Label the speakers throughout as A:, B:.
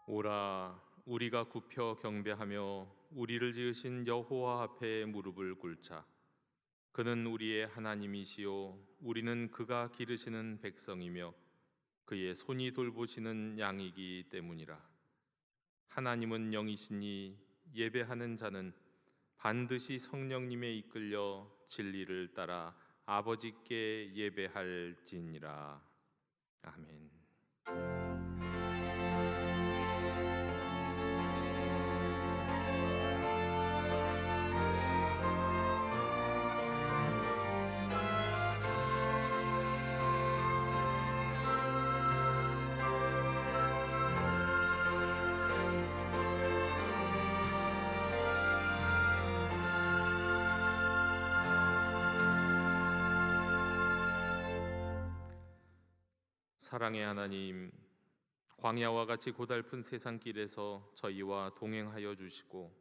A: 오라, 우리가 굽혀 경배하며 우리를 지으신 여호와 앞에 무릎을 꿇자. 그는 우리의 하나님이시요 우리는 그가 기르시는 백성이며 그의 손이 돌보시는 양이기 때문이라. 하나님은 영이시니 예배하는 자는 반드시 성령님에 이끌려 진리를 따라 아버지께 예배할지니라. 아멘. 사랑의 하나님, 광야와 같이 고달픈 세상길에서 저희와 동행하여 주시고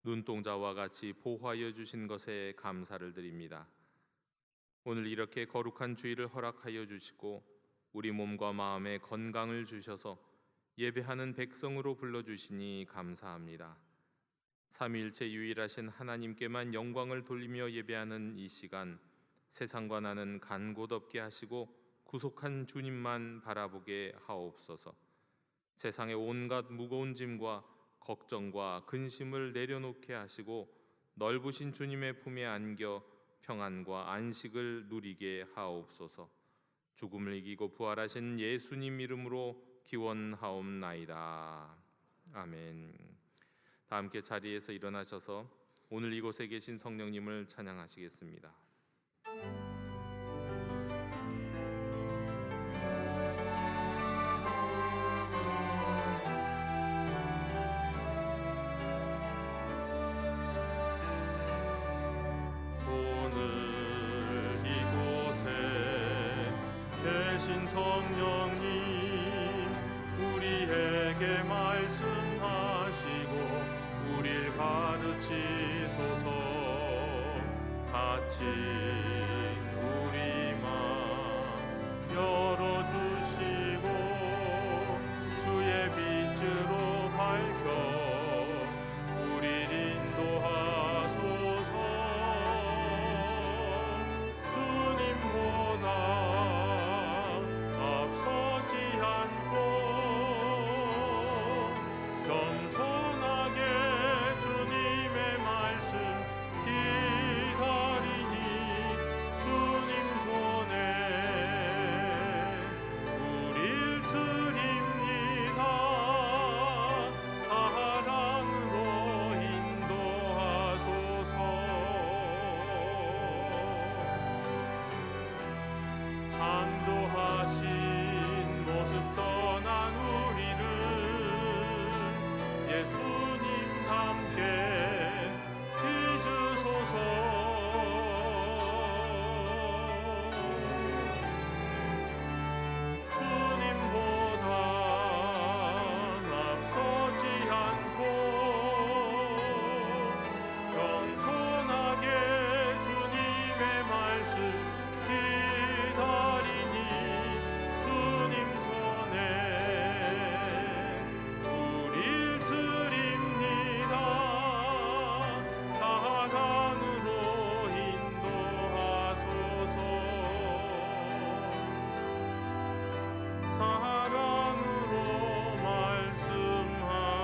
A: 눈동자와 같이 보호하여 주신 것에 감사를 드립니다. 오늘 이렇게 거룩한 주일을 허락하여 주시고 우리 몸과 마음에 건강을 주셔서 예배하는 백성으로 불러주시니 감사합니다. 삼위일체 유일하신 하나님께만 영광을 돌리며 예배하는 이 시간, 세상과 나는 간 곳 없게 하시고 구속한 주님만 바라보게 하옵소서. 세상의 온갖 무거운 짐과 걱정과 근심을 내려놓게 하시고 넓으신 주님의 품에 안겨 평안과 안식을 누리게 하옵소서. 죽음을 이기고 부활하신 예수님 이름으로 기원하옵나이다. 아멘. 다 함께 자리에서 일어나셔서 오늘 이곳에 계신 성령님을 찬양하시겠습니다.
B: 계신 성령님, 우리에게 말씀하시고 우릴 가르치소서. 닫힌 우리 맘 열어주시고 주의 빛으로 밝혀 우릴 인도하소서. 주님보다 겸손하게 주님의 말씀 기다리니 주님 손에 우릴 드립니다. 사랑으로 인도하소서. 창조하신 모습 떠난 우리를 예수님 함께 빚으소서. 주님보다 앞서지 않고 겸손하게 주님의 말씀 기다리니 주님 손에 우릴 드립니다. 사랑으로 인도하소서. 사랑으로 말씀하소서.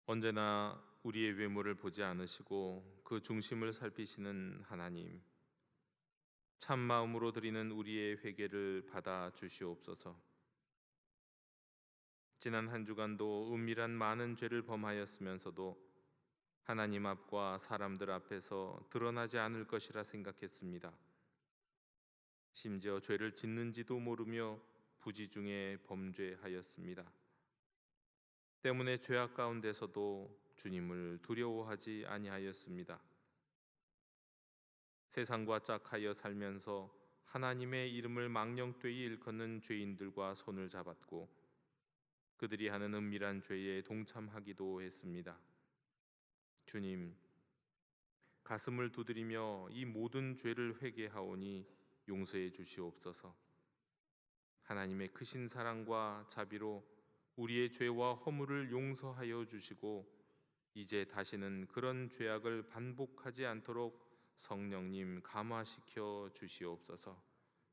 A: 언제나 우리의 외모를 보지 않으시고 그 중심을 살피시는 하나님, 참 마음으로 드리는 우리의 회개를 받아 주시옵소서. 지난 한 주간도 은밀한 많은 죄를 범하였으면서도 하나님 앞과 사람들 앞에서 드러나지 않을 것이라 생각했습니다. 심지어 죄를 짓는지도 모르며 부지중에 범죄하였습니다. 때문에 죄악 가운데서도 주님을 두려워하지 아니하였습니다. 세상과 짝하여 살면서 하나님의 이름을 망령되이 일컫는 죄인들과 손을 잡았고 그들이 하는 은밀한 죄에 동참하기도 했습니다. 주님, 가슴을 두드리며 이 모든 죄를 회개하오니 용서해 주시옵소서. 하나님의 크신 사랑과 자비로 우리의 죄와 허물을 용서하여 주시고 이제 다시는 그런 죄악을 반복하지 않도록 성령님 감화시켜 주시옵소서.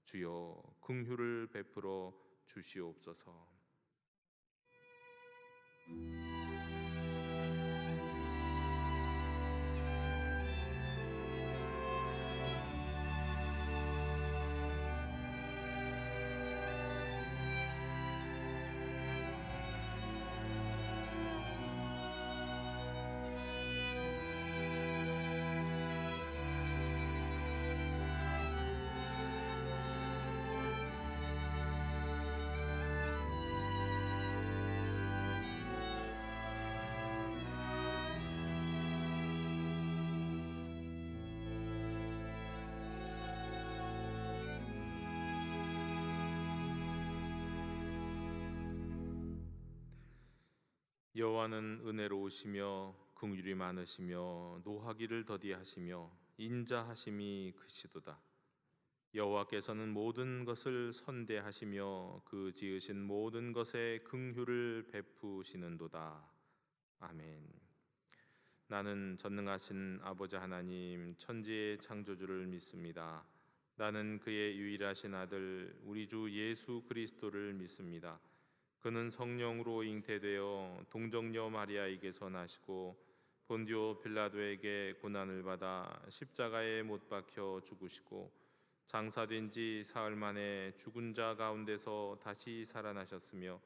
A: 주여 긍휼을 베풀어 주시옵소서. 여호와는 은혜로우시며 긍휼이 많으시며 노하기를 더디하시며 인자하심이 크시도다. 여호와께서는 모든 것을 선대하시며 그 지으신 모든 것에 긍휼을 베푸시는도다. 아멘. 나는 전능하신 아버지 하나님 천지의 창조주를 믿습니다. 나는 그의 유일하신 아들 우리 주 예수 그리스도를 믿습니다. 그는 성령으로 잉태되어 동정녀 마리아에게서 나시고 본디오 빌라도에게 고난을 받아 십자가에 못 박혀 죽으시고 장사된 지 사흘 만에 죽은 자 가운데서 다시 살아나셨으며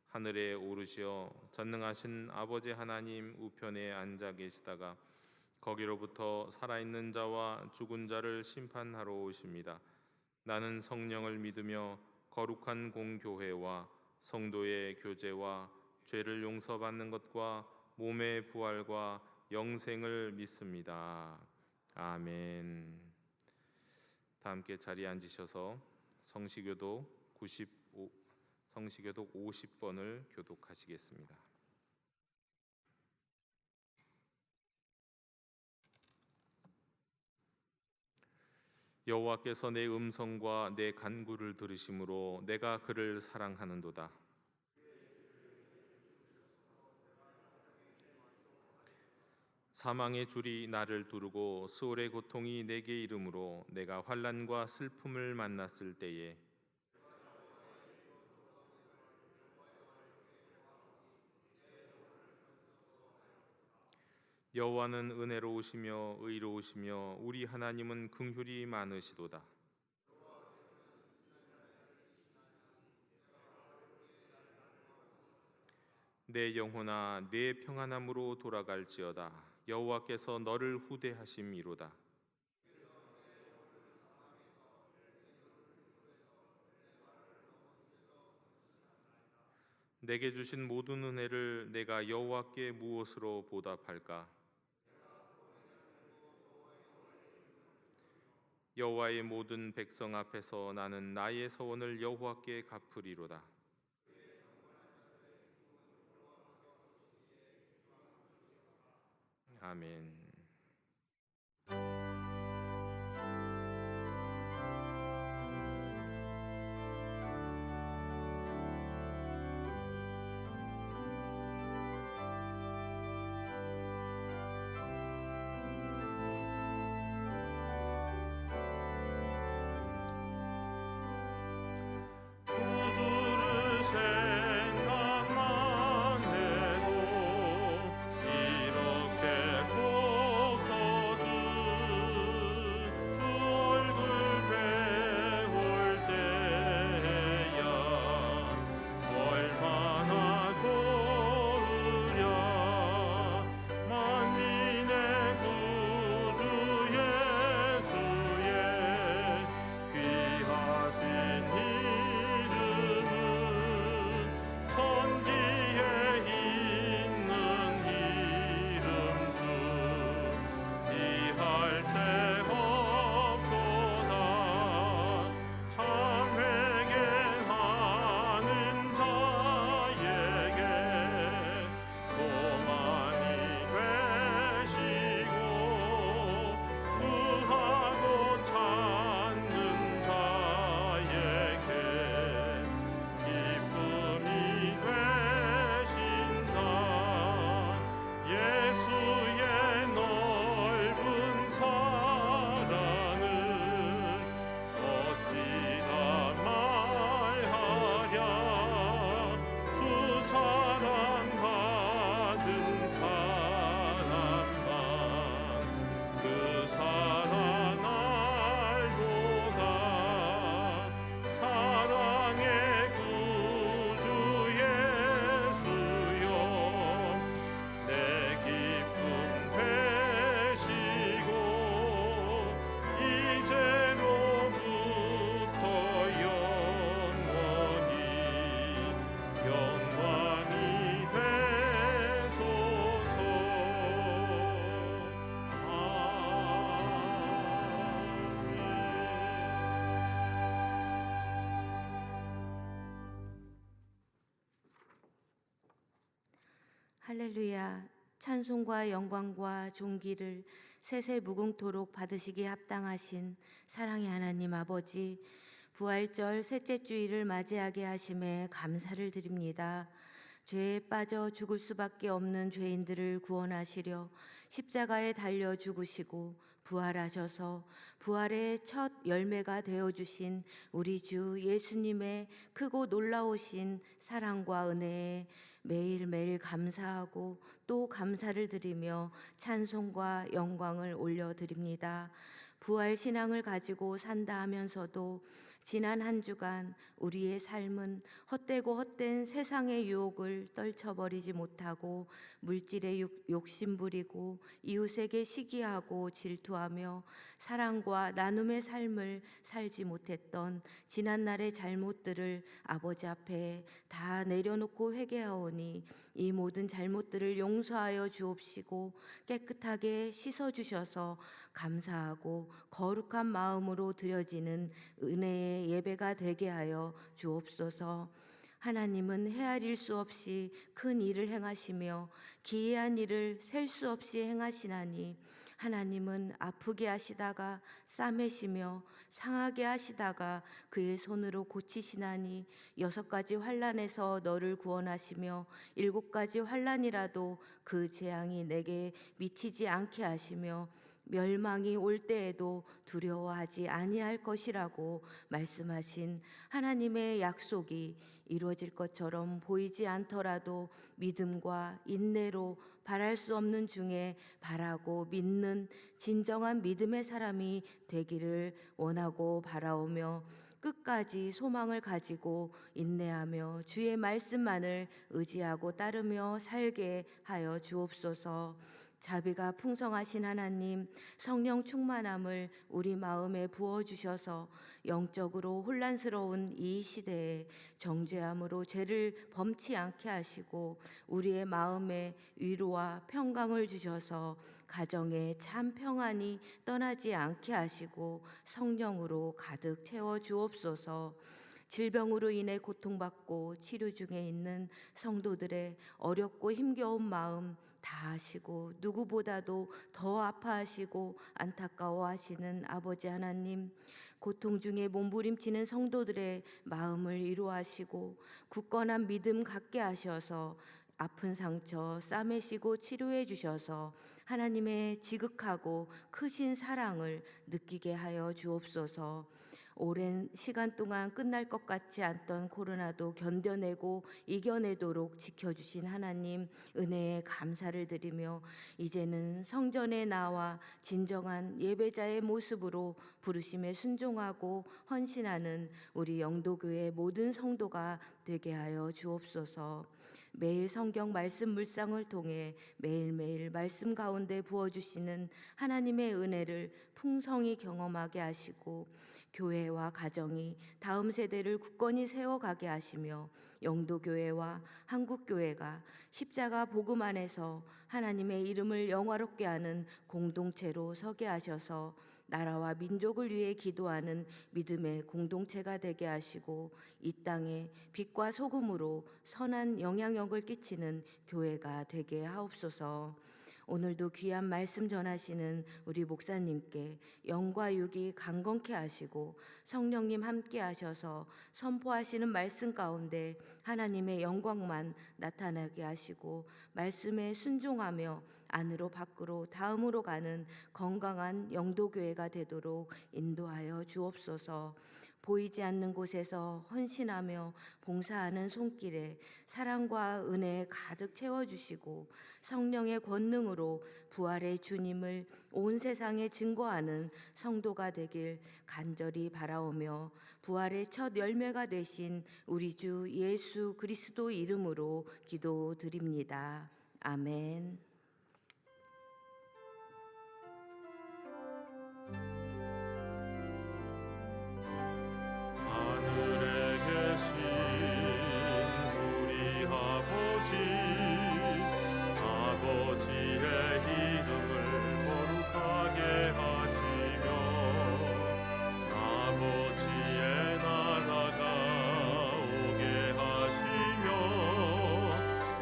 A: 하늘에 오르시어 전능하신 아버지 하나님 우편에 앉아 계시다가 거기로부터 살아있는 자와 죽은 자를 심판하러 오십니다. 나는 성령을 믿으며 거룩한 공교회와 성도의 교제와 죄를 용서받는 것과 몸의 부활과 영생을 믿습니다. 아멘. 다 함께 자리에 앉으셔서 성시교독 50번을 교독하시겠습니다. 여호와께서 내 음성과 내 간구를 들으심으로 내가 그를 사랑하는도다. 사망의 줄이 나를 두르고 스올의 고통이 내게 이름으로 내가 환난과 슬픔을 만났을 때에 여호와는 은혜로우시며 의로우시며 우리 하나님은 긍휼이 많으시도다. 내 영혼아 내 평안함으로 돌아갈지어다. 여호와께서 너를 후대하심이로다. 내게 주신 모든 은혜를 내가 여호와께 무엇으로 보답할까? 여호와의 모든 백성 앞에서 나는 나의 서원을 여호와께 갚으리로다. 아멘.
B: 구주를 생각만 해도 이렇게 좋
C: 할렐루야. 찬송과 영광과 존귀를 세세 무궁토록 받으시기에 합당하신 사랑의 하나님 아버지, 부활절 셋째 주일을 맞이하게 하심에 감사를 드립니다. 죄에 빠져 죽을 수밖에 없는 죄인들을 구원하시려 십자가에 달려 죽으시고 부활하셔서 부활의 첫 열매가 되어주신 우리 주 예수님의 크고 놀라우신 사랑과 은혜에 매일매일 감사하고 또 감사를 드리며 찬송과 영광을 올려드립니다. 부활 신앙을 가지고 산다 하면서도 지난 한 주간 우리의 삶은 헛되고 헛된 세상의 유혹을 떨쳐버리지 못하고 물질에 욕심부리고 이웃에게 시기하고 질투하며 사랑과 나눔의 삶을 살지 못했던 지난날의 잘못들을 아버지 앞에 다 내려놓고 회개하오니 이 모든 잘못들을 용서하여 주옵시고 깨끗하게 씻어주셔서 감사하고 거룩한 마음으로 드려지는 은혜의 예배가 되게 하여 주옵소서. 하나님은 헤아릴 수 없이 큰 일을 행하시며 기이한 일을 셀 수 없이 행하시나니 하나님은 아프게 하시다가 싸매시며 상하게 하시다가 그의 손으로 고치시나니 6가지 환난에서 너를 구원하시며 7가지 환난이라도 그 재앙이 내게 미치지 않게 하시며 멸망이 올 때에도 두려워하지 아니할 것이라고 말씀하신 하나님의 약속이 이루어질 것처럼 보이지 않더라도 믿음과 인내로 바랄 수 없는 중에 바라고 믿는 진정한 믿음의 사람이 되기를 원하고 바라오며 끝까지 소망을 가지고 인내하며 주의 말씀만을 의지하고 따르며 살게 하여 주옵소서. 자비가 풍성하신 하나님, 성령 충만함을 우리 마음에 부어주셔서 영적으로 혼란스러운 이 시대에 정죄함으로 죄를 범치 않게 하시고 우리의 마음에 위로와 평강을 주셔서 가정에 참 평안이 떠나지 않게 하시고 성령으로 가득 채워 주옵소서. 질병으로 인해 고통받고 치료 중에 있는 성도들의 어렵고 힘겨운 마음 다 아시고 누구보다도 더 아파하시고 안타까워하시는 아버지 하나님, 고통 중에 몸부림치는 성도들의 마음을 위로하시고 굳건한 믿음 갖게 하셔서 아픈 상처 싸매시고 치료해 주셔서 하나님의 지극하고 크신 사랑을 느끼게 하여 주옵소서. 오랜 시간 동안 끝날 것 같지 않던 코로나도 견뎌내고 이겨내도록 지켜주신 하나님 은혜에 감사를 드리며 이제는 성전에 나와 진정한 예배자의 모습으로 부르심에 순종하고 헌신하는 우리 영도교회 모든 성도가 되게 하여 주옵소서. 매일 성경 말씀 묵상을 통해 매일매일 말씀 가운데 부어주시는 하나님의 은혜를 풍성히 경험하게 하시고 교회와 가정이 다음 세대를 굳건히 세워가게 하시며 영도교회와 한국교회가 십자가 복음 안에서 하나님의 이름을 영화롭게 하는 공동체로 서게 하셔서 나라와 민족을 위해 기도하는 믿음의 공동체가 되게 하시고 이 땅에 빛과 소금으로 선한 영향력을 끼치는 교회가 되게 하옵소서. 오늘도 귀한 말씀 전하시는 우리 목사님께 영과 육이 강건케 하시고 성령님 함께 하셔서 선포하시는 말씀 가운데 하나님의 영광만 나타나게 하시고 말씀에 순종하며 안으로 밖으로 다음으로 가는 건강한 영도교회가 되도록 인도하여 주옵소서. 보이지 않는 곳에서 헌신하며 봉사하는 손길에 사랑과 은혜 가득 채워주시고 성령의 권능으로 부활의 주님을 온 세상에 증거하는 성도가 되길 간절히 바라오며 부활의 첫 열매가 되신 우리 주 예수 그리스도 이름으로 기도드립니다. 아멘.
B: 하늘에 계신 우리 아버지의 이름을 거룩하게 하시며 아버지의 나라가 오게 하시며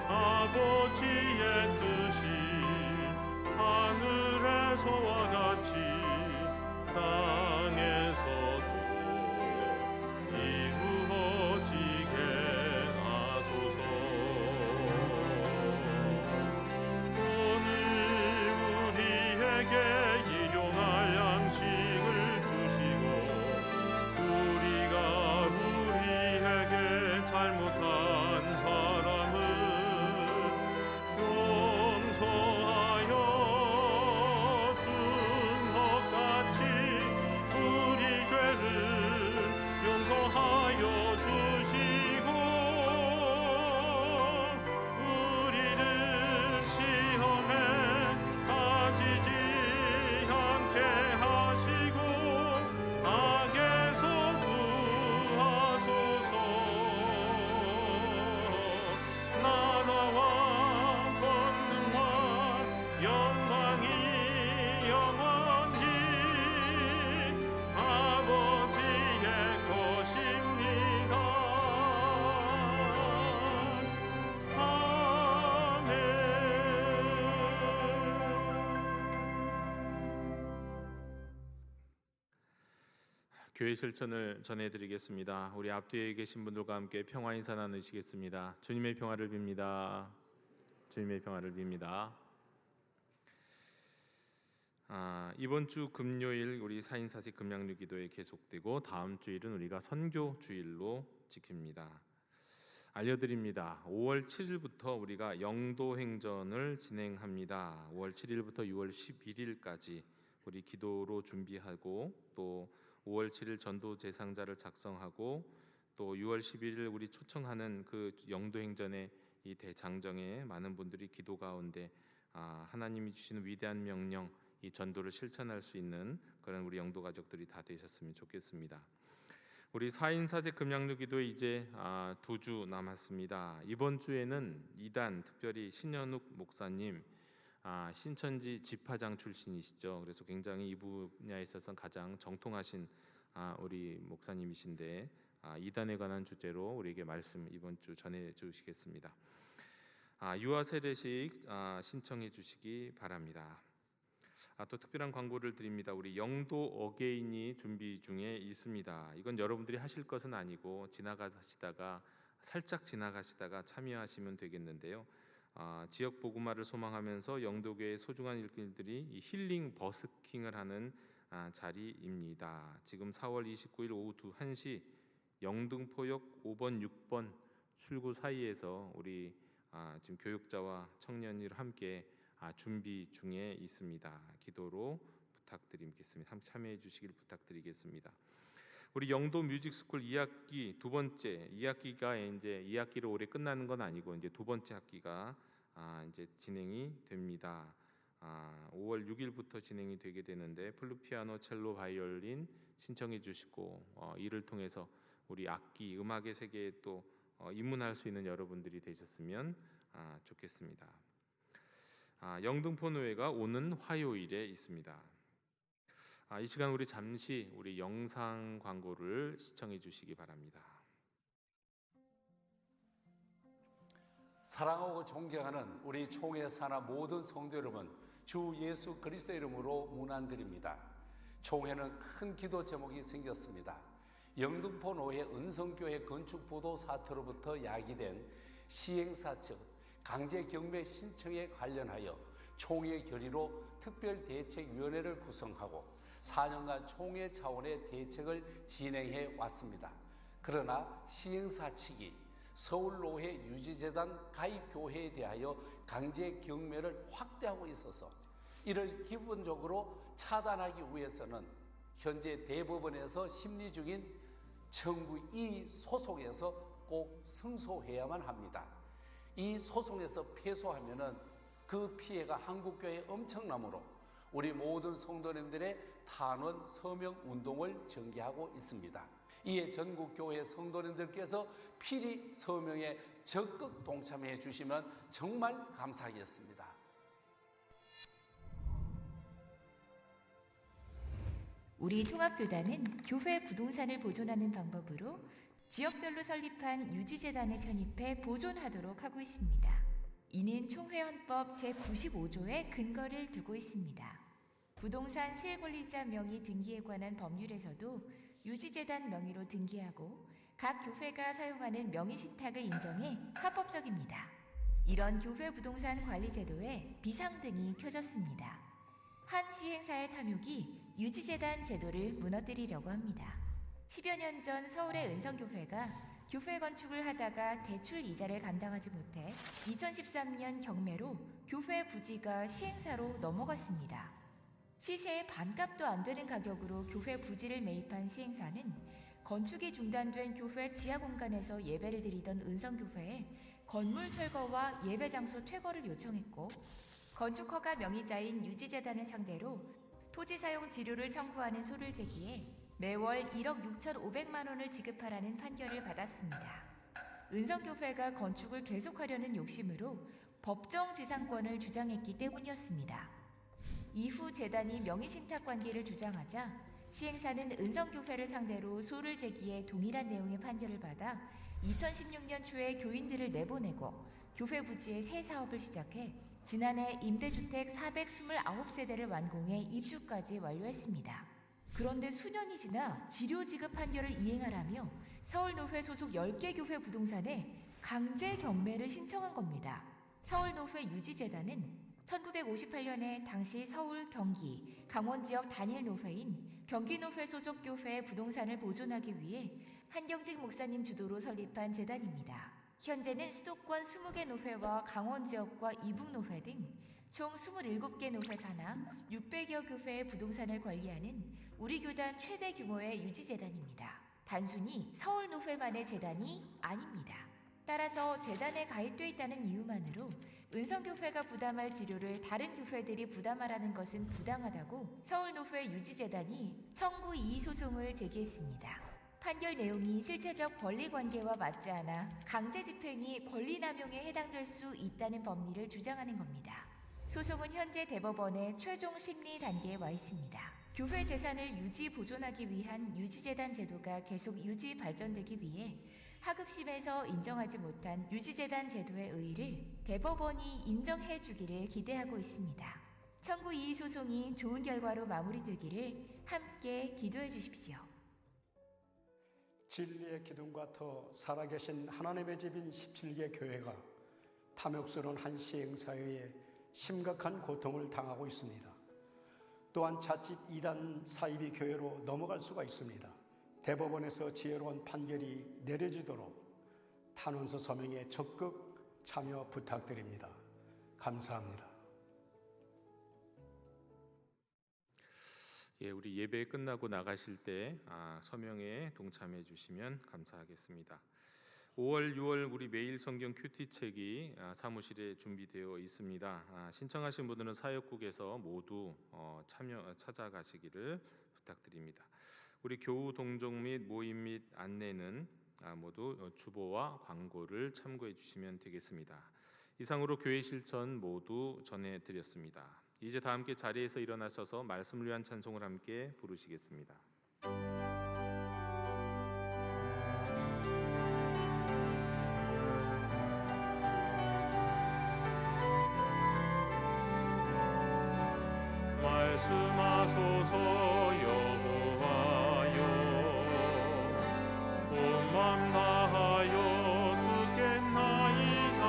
B: 아버지의
A: 교회 실천을 전해드리겠습니다. 우리 앞뒤에 계신 분들과 함께 평화 인사 나누시겠습니다. 주님의 평화를 빕니다. 주님의 평화를 빕니다. 이번 주 금요일 우리 4인4색 금양류 기도회 계속되고 다음 주일은 우리가 선교 주일로 지킵니다. 알려드립니다. 5월 7일부터 우리가 영도 행전을 진행합니다. 5월 7일부터 6월 11일까지 우리 기도로 준비하고 또 5월 7일 전도 제상자를 작성하고 또 6월 11일 우리 초청하는 그 영도 행전의 이 대장정에 많은 분들이 기도 가운데 하나님이 주시는 위대한 명령 이 전도를 실천할 수 있는 그런 우리 영도 가족들이 다 되셨으면 좋겠습니다. 우리 4인4색 금양류 기도에 이제 2주 남았습니다. 이번 주에는 2단 특별히 신현욱 목사님 신천지 집화장 출신이시죠. 그래서 굉장히 이 분야에 있어서 가장 정통하신 우리 목사님이신데 이단에 관한 주제로 우리에게 말씀 이번 주 전해 주시겠습니다. 유아 세례식 신청해 주시기 바랍니다. 또 특별한 광고를 드립니다. 우리 영도 어게인이 준비 중에 있습니다. 이건 여러분들이 하실 것은 아니고 살짝 지나가시다가 참여하시면 되겠는데요. 지역 복음화를 소망하면서 영도교의 소중한 일꾼들이 이 힐링 버스킹을 하는 자리입니다. 지금 4월 29일 오후 1시 영등포역 5번 6번 출구 사이에서 우리 지금 교육자와 청년이 함께 준비 중에 있습니다. 기도로 부탁드리겠습니다. 참여해 주시길 부탁드리겠습니다. 우리 영도 뮤직스쿨 2학기 두 번째 2학기가 이제 2학기로 올해 끝나는 건 아니고 이제 두 번째 학기가 이제 진행이 됩니다. 5월 6일부터 진행이 되게 되는데 플루피아노, 첼로, 바이올린 신청해 주시고 이를 통해서 우리 악기 음악의 세계에 또 입문할 수 있는 여러분들이 되셨으면 좋겠습니다. 영등포노회가 오는 화요일에 있습니다. 이 시간 우리 잠시 우리 영상 광고를 시청해 주시기 바랍니다.
D: 사랑하고 존경하는 우리 총회 산하 모든 성도 여러분, 주 예수 그리스도 이름으로 문안드립니다. 총회는 큰 기도 제목이 생겼습니다. 영등포 노회 은성교회 건축부도 사태로부터 야기된 시행사 측 강제 경매 신청에 관련하여 총회 결의로 특별대책위원회를 구성하고 4년간 총회 차원의 대책을 진행해 왔습니다. 그러나 시행사 측이 서울노회 유지재단 가입교회에 대하여 강제 경매를 확대하고 있어서 이를 기본적으로 차단하기 위해서는 현재 대법원에서 심리 중인 청구 이 소송에서 꼭 승소해야만 합니다. 이 소송에서 패소하면은 그 피해가 한국교회에 엄청나므로 우리 모든 성도님들의 탄원 서명 운동을 전개하고 있습니다. 이에 전국교회 성도님들께서 필히 서명에 적극 동참해 주시면 정말 감사하겠습니다.
E: 우리 통합교단은 교회 부동산을 보존하는 방법으로 지역별로 설립한 유지재단에 편입해 보존하도록 하고 있습니다. 이는 총회헌법 제95조에 근거를 두고 있습니다. 부동산 실권리자 명의 등기에 관한 법률에서도 유지재단 명의로 등기하고 각 교회가 사용하는 명의신탁을 인정해 합법적입니다. 이런 교회 부동산 관리제도에 비상등이 켜졌습니다. 한 시행사의 탐욕이 유지재단 제도를 무너뜨리려고 합니다. 10여 년 전 서울의 은성교회가 교회 건축을 하다가 대출 이자를 감당하지 못해 2013년 경매로 교회 부지가 시행사로 넘어갔습니다. 시세의 반값도 안 되는 가격으로 교회 부지를 매입한 시행사는 건축이 중단된 교회 지하 공간에서 예배를 드리던 은성교회에 건물 철거와 예배 장소 퇴거를 요청했고 건축허가 명의자인 유지재단을 상대로 토지 사용 지료를 청구하는 소를 제기해 매월 1억 6,500만 원을 지급하라는 판결을 받았습니다. 은성교회가 건축을 계속하려는 욕심으로 법정 지상권을 주장했기 때문이었습니다. 이후 재단이 명의신탁 관계를 주장하자 시행사는 은성교회를 상대로 소를 제기해 동일한 내용의 판결을 받아 2016년 초에 교인들을 내보내고 교회 부지에 새 사업을 시작해 지난해 임대주택 429세대를 완공해 입주까지 완료했습니다. 그런데 수년이 지나 지료 지급 판결을 이행하라며 서울노회 소속 10개 교회 부동산에 강제 경매를 신청한 겁니다. 서울노회 유지재단은 1958년에 당시 서울, 경기, 강원 지역 단일 노회인 경기노회 소속 교회의 부동산을 보존하기 위해 한경직 목사님 주도로 설립한 재단입니다. 현재는 수도권 20개 노회와 강원 지역과 이북노회 등 총 27개 노회 산하 600여 교회의 부동산을 관리하는 우리 교단 최대 규모의 유지재단입니다. 단순히 서울노회만의 재단이 아닙니다. 따라서 재단에 가입돼 있다는 이유만으로 은성교회가 부담할 지료를 다른 교회들이 부담하라는 것은 부당하다고 서울노회 유지재단이 청구 이의 소송을 제기했습니다. 판결 내용이 실체적 권리관계와 맞지 않아 강제집행이 권리남용에 해당될 수 있다는 법리를 주장하는 겁니다. 소송은 현재 대법원의 최종 심리 단계에 와 있습니다. 교회 재산을 유지 보존하기 위한 유지재단 제도가 계속 유지 발전되기 위해 하급심에서 인정하지 못한 유지재단 제도의 의의를 대법원이 인정해 주기를 기대하고 있습니다. 청구 이의 소송이 좋은 결과로 마무리되기를 함께 기도해 주십시오.
F: 진리의 기둥과 더 살아계신 하나님의 집인 17개 교회가 탐욕스러운 한 시행사회에 심각한 고통을 당하고 있습니다. 또한 자칫 이단 사이비 교회로 넘어갈 수가 있습니다. 대법원에서 지혜로운 판결이 내려지도록 탄원서 서명에 적극 참여 부탁드립니다. 감사합니다.
A: 우리 예배 끝나고 나가실 때 서명에 동참해 주시면 감사하겠습니다. 5월, 6월 우리 매일 성경 큐티 책이 사무실에 준비되어 있습니다. 신청하신 분들은 사역국에서 모두 찾아가시기를 부탁드립니다. 우리 교우 동종 및 모임 및 안내는 모두 주보와 광고를 참고해 주시면 되겠습니다. 이상으로 교회 실천 모두 전해드렸습니다. 이제 다 함께 자리에서 일어나셔서 말씀을 위한 찬송을 함께 부르시겠습니다.
B: 말씀하소서 여호와여 온 맘 다하여 듣겠나이다.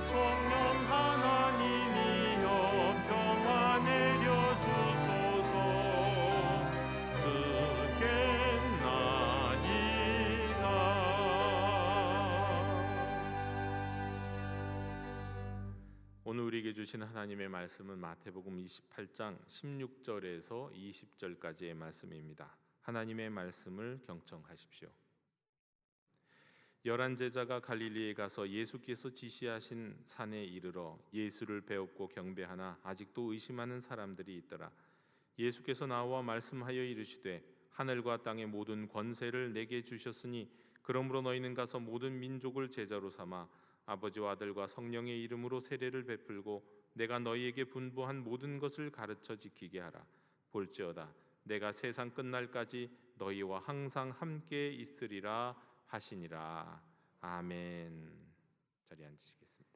B: 성령 하나님이여 평화 내려주소서. 듣겠나이다.
A: 오늘 우리에게 주신 하나님의 말씀은 마태복음 28장 16절에서 20절까지의 말씀입니다. 하나님의 말씀을 경청하십시오. 11 제자가 갈릴리에 가서 예수께서 지시하신 산에 이르러 예수를 배웠고 경배하나 아직도 의심하는 사람들이 있더라. 예수께서 나와 말씀하여 이르시되 하늘과 땅의 모든 권세를 내게 주셨으니 그러므로 너희는 가서 모든 민족을 제자로 삼아 아버지와 아들과 성령의 이름으로 세례를 베풀고 내가 너희에게 분부한 모든 것을 가르쳐 지키게 하라. 볼지어다 내가 세상 끝날까지 너희와 항상 함께 있으리라 하시니라. 아멘. 자리에 앉으시겠습니다.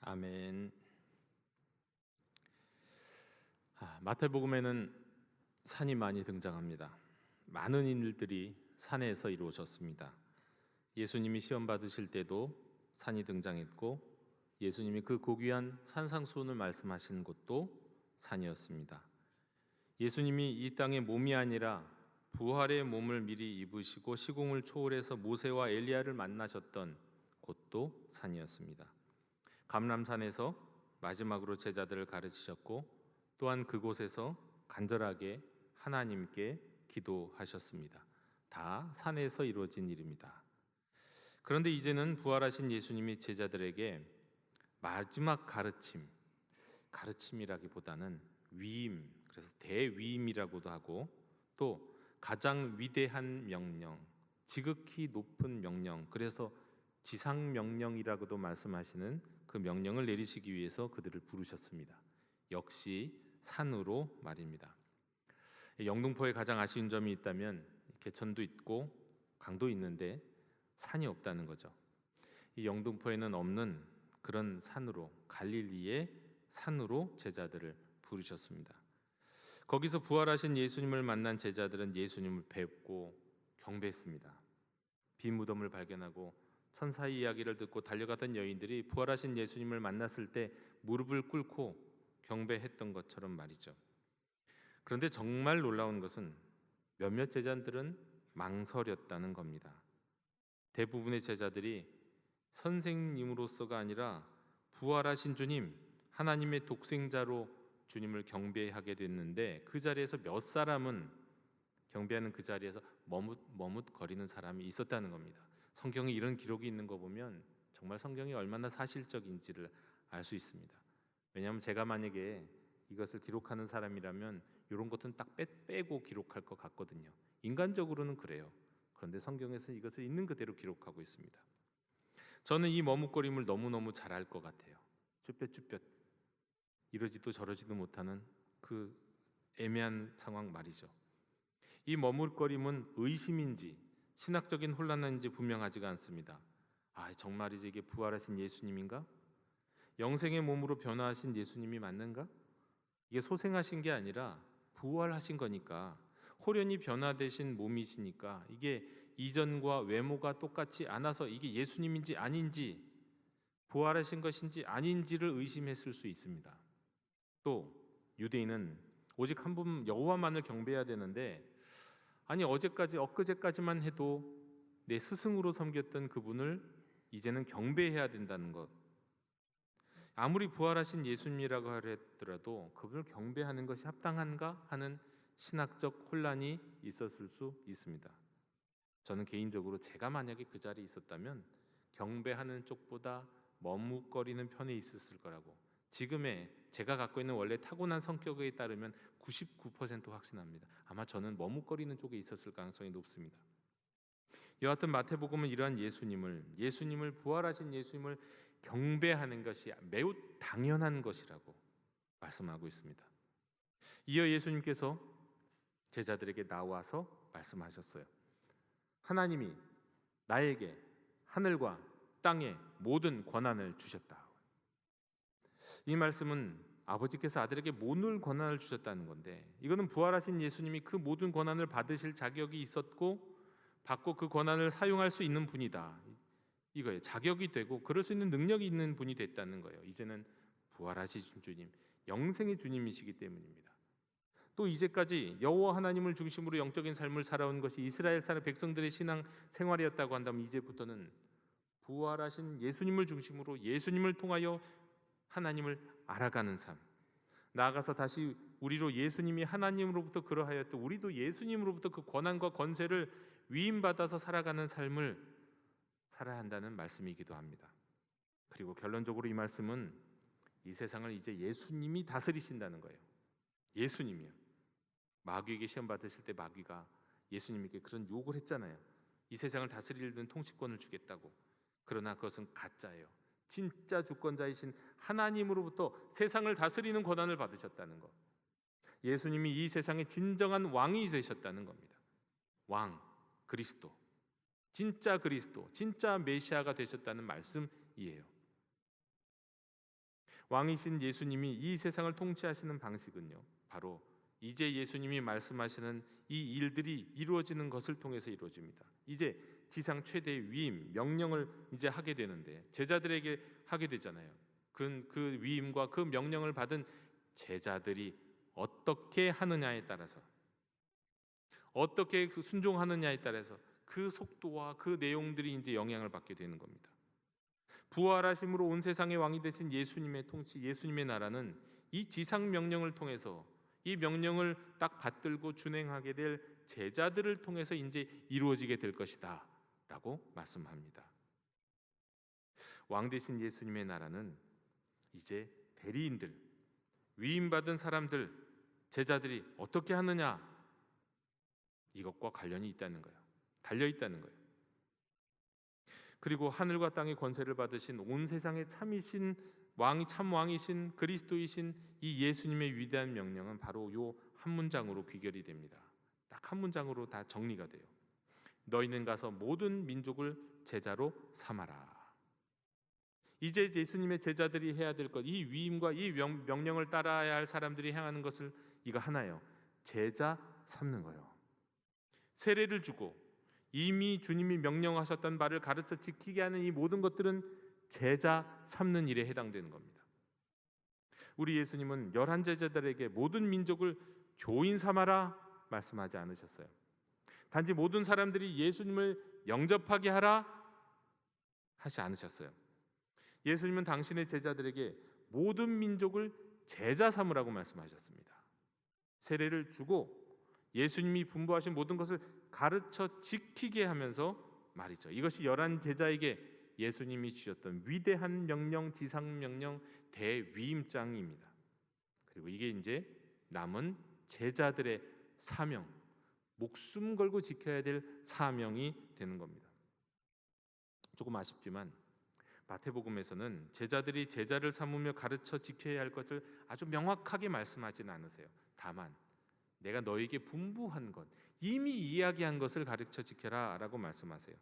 A: 아멘. 마태복음에는 산이 많이 등장합니다. 많은 일들이 산에서 이루어졌습니다. 예수님이 시험 받으실 때도 산이 등장했고, 예수님이 그 고귀한 산상수훈을 말씀하신 곳도 산이었습니다. 예수님이 이 땅의 몸이 아니라 부활의 몸을 미리 입으시고 시공을 초월해서 모세와 엘리야를 만나셨던 곳도 산이었습니다. 감람산에서 마지막으로 제자들을 가르치셨고, 또한 그곳에서 간절하게 하나님께 기도하셨습니다. 다 산에서 이루어진 일입니다. 그런데 이제는 부활하신 예수님이 제자들에게 마지막 가르침이라기보다는 위임, 그래서 대위임이라고도 하고, 또 가장 위대한 명령, 지극히 높은 명령, 그래서 지상명령이라고도 말씀하시는 그 명령을 내리시기 위해서 그들을 부르셨습니다. 역시 산으로 말입니다. 영등포에 가장 아쉬운 점이 있다면 개천도 있고 강도 있는데 산이 없다는 거죠. 이 영등포에는 없는 그런 산으로, 갈릴리의 산으로 제자들을 부르셨습니다. 거기서 부활하신 예수님을 만난 제자들은 예수님을 뵙고 경배했습니다. 빈 무덤을 발견하고 천사의 이야기를 듣고 달려가던 여인들이 부활하신 예수님을 만났을 때 무릎을 꿇고 경배했던 것처럼 말이죠. 그런데 정말 놀라운 것은 몇몇 제자들은 망설였다는 겁니다. 대부분의 제자들이 선생님으로서가 아니라 부활하신 주님, 하나님의 독생자로 주님을 경배하게 됐는데, 그 자리에서 몇 사람은 경배하는 그 자리에서 머뭇거리는 사람이 있었다는 겁니다. 성경에 이런 기록이 있는 거 보면 정말 성경이 얼마나 사실적인지를 알 수 있습니다. 왜냐하면 제가 만약에 이것을 기록하는 사람이라면 이런 것은 딱 빼고 기록할 것 같거든요. 인간적으로는 그래요. 그런데 성경에서 이것을 있는 그대로 기록하고 있습니다. 저는 이 머뭇거림을 너무너무 잘 알 것 같아요. 쭈뼛쭈뼛 이러지도 저러지도 못하는 그 애매한 상황 말이죠. 이 머뭇거림은 의심인지 신학적인 혼란인지 분명하지가 않습니다. 정말이지 이게 부활하신 예수님인가? 영생의 몸으로 변화하신 예수님이 맞는가? 이게 소생하신 게 아니라 부활하신 거니까, 호련히 변화되신 몸이시니까 이게 이전과 외모가 똑같지 않아서 이게 예수님인지 아닌지, 부활하신 것인지 아닌지를 의심했을 수 있습니다. 또 유대인은 오직 한 분 여호와만을 경배해야 되는데, 엊그제까지만 해도 내 스승으로 섬겼던 그분을 이제는 경배해야 된다는 것, 아무리 부활하신 예수님이라고 하더라도 그분을 경배하는 것이 합당한가 하는 신학적 혼란이 있었을 수 있습니다. 저는 개인적으로 제가 만약에 그 자리에 있었다면 경배하는 쪽보다 머뭇거리는 편에 있었을 거라고, 지금의 제가 갖고 있는 원래 타고난 성격에 따르면 99% 확신합니다. 아마 저는 머뭇거리는 쪽에 있었을 가능성이 높습니다. 여하튼 마태복음은 이러한 예수님을 부활하신 예수님을 경배하는 것이 매우 당연한 것이라고 말씀하고 있습니다. 이어 예수님께서 제자들에게 나와서 말씀하셨어요. 하나님이 나에게 하늘과 땅의 모든 권한을 주셨다. 이 말씀은 아버지께서 아들에게 모든 권한을 주셨다는 건데, 이거는 부활하신 예수님이 그 모든 권한을 받으실 자격이 있었고 받고 그 권한을 사용할 수 있는 분이다, 이거예요. 자격이 되고 그럴 수 있는 능력이 있는 분이 됐다는 거예요. 이제는 부활하신 주님, 영생의 주님이시기 때문입니다. 또 이제까지 여호와 하나님을 중심으로 영적인 삶을 살아온 것이 이스라엘 사람 백성들의 신앙 생활이었다고 한다면, 이제부터는 부활하신 예수님을 중심으로 예수님을 통하여 하나님을 알아가는 삶, 나아가서 다시 우리로 예수님이 하나님으로부터 그러하였고 우리도 예수님으로부터 그 권한과 권세를 위임받아서 살아가는 삶을 살아야 한다는 말씀이기도 합니다. 그리고 결론적으로 이 말씀은 이 세상을 이제 예수님이 다스리신다는 거예요. 예수님이요. 마귀에게 시험 받으실 때 마귀가 예수님에게 그런 욕을 했잖아요. 이 세상을 다스리는 통치권을 주겠다고. 그러나 그것은 가짜예요. 진짜 주권자이신 하나님으로부터 세상을 다스리는 권한을 받으셨다는 것, 예수님이 이 세상의 진정한 왕이 되셨다는 겁니다. 왕, 그리스도, 진짜 메시아가 되셨다는 말씀이에요. 왕이신 예수님이 이 세상을 통치하시는 방식은요, 바로 이제 예수님이 말씀하시는 이 일들이 이루어지는 것을 통해서 이루어집니다. 이제 지상 최대의 위임, 명령을 이제 하게 되는데 제자들에게 하게 되잖아요. 그 위임과 그 명령을 받은 제자들이 어떻게 하느냐에 따라서, 어떻게 순종하느냐에 따라서 그 속도와 그 내용들이 이제 영향을 받게 되는 겁니다. 부활하심으로 온 세상의 왕이 되신 예수님의 통치, 예수님의 나라는 이 지상 명령을 통해서, 이 명령을 딱 받들고 준행하게 될 제자들을 통해서 이제 이루어지게 될 것이다 라고 말씀합니다. 왕 되신 예수님의 나라는 이제 대리인들, 위임받은 사람들, 제자들이 어떻게 하느냐, 이것과 관련이 있다는 거예요. 달려 있다는 거예요. 그리고 하늘과 땅의 권세를 받으신 온 세상의 참이신 왕이, 참 왕이신 그리스도이신 이 예수님의 위대한 명령은 바로 요 한 문장으로 귀결이 됩니다. 딱 한 문장으로 다 정리가 돼요. 너희는 가서 모든 민족을 제자로 삼아라. 이제 예수님의 제자들이 해야 될 것, 이 위임과 이 명령을 따라야 할 사람들이 행하는 것을 이거 하나예요. 제자 삼는 거예요. 세례를 주고 이미 주님이 명령하셨던 바를 가르쳐 지키게 하는 이 모든 것들은 제자 삼는 일에 해당되는 겁니다. 우리 예수님은 11제자들에게 모든 민족을 교인 삼아라 말씀하지 않으셨어요. 단지 모든 사람들이 예수님을 영접하게 하라 하지 않으셨어요. 예수님은 당신의 제자들에게 모든 민족을 제자 삼으라고 말씀하셨습니다. 세례를 주고 예수님이 분부하신 모든 것을 가르쳐 지키게 하면서 말이죠. 이것이 11제자에게 예수님이 주셨던 위대한 명령, 지상 명령, 대위임장입니다. 그리고 이게 이제 남은 제자들의 사명, 목숨 걸고 지켜야 될 사명이 되는 겁니다. 조금 아쉽지만 마태복음에서는 제자들이 제자를 삼으며 가르쳐 지켜야 할 것을 아주 명확하게 말씀하지는 않으세요. 다만 내가 너에게 분부한 것, 이미 이야기한 것을 가르쳐 지켜라 라고 말씀하세요.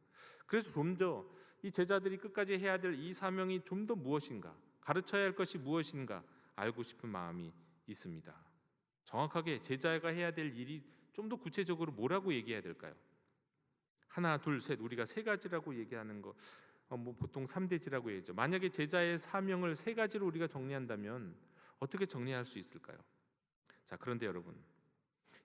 A: 그래서 좀 더 이 제자들이 끝까지 해야 될 이 사명이 좀 더 무엇인가, 가르쳐야 할 것이 무엇인가 알고 싶은 마음이 있습니다. 정확하게 제자가 해야 될 일이 좀 더 구체적으로 뭐라고 얘기해야 될까요? 하나, 둘, 셋, 우리가 세 가지라고 얘기하는 거, 보통 3대지라고 얘기하죠. 만약에 제자의 사명을 세 가지로 우리가 정리한다면 어떻게 정리할 수 있을까요? 자, 그런데 여러분,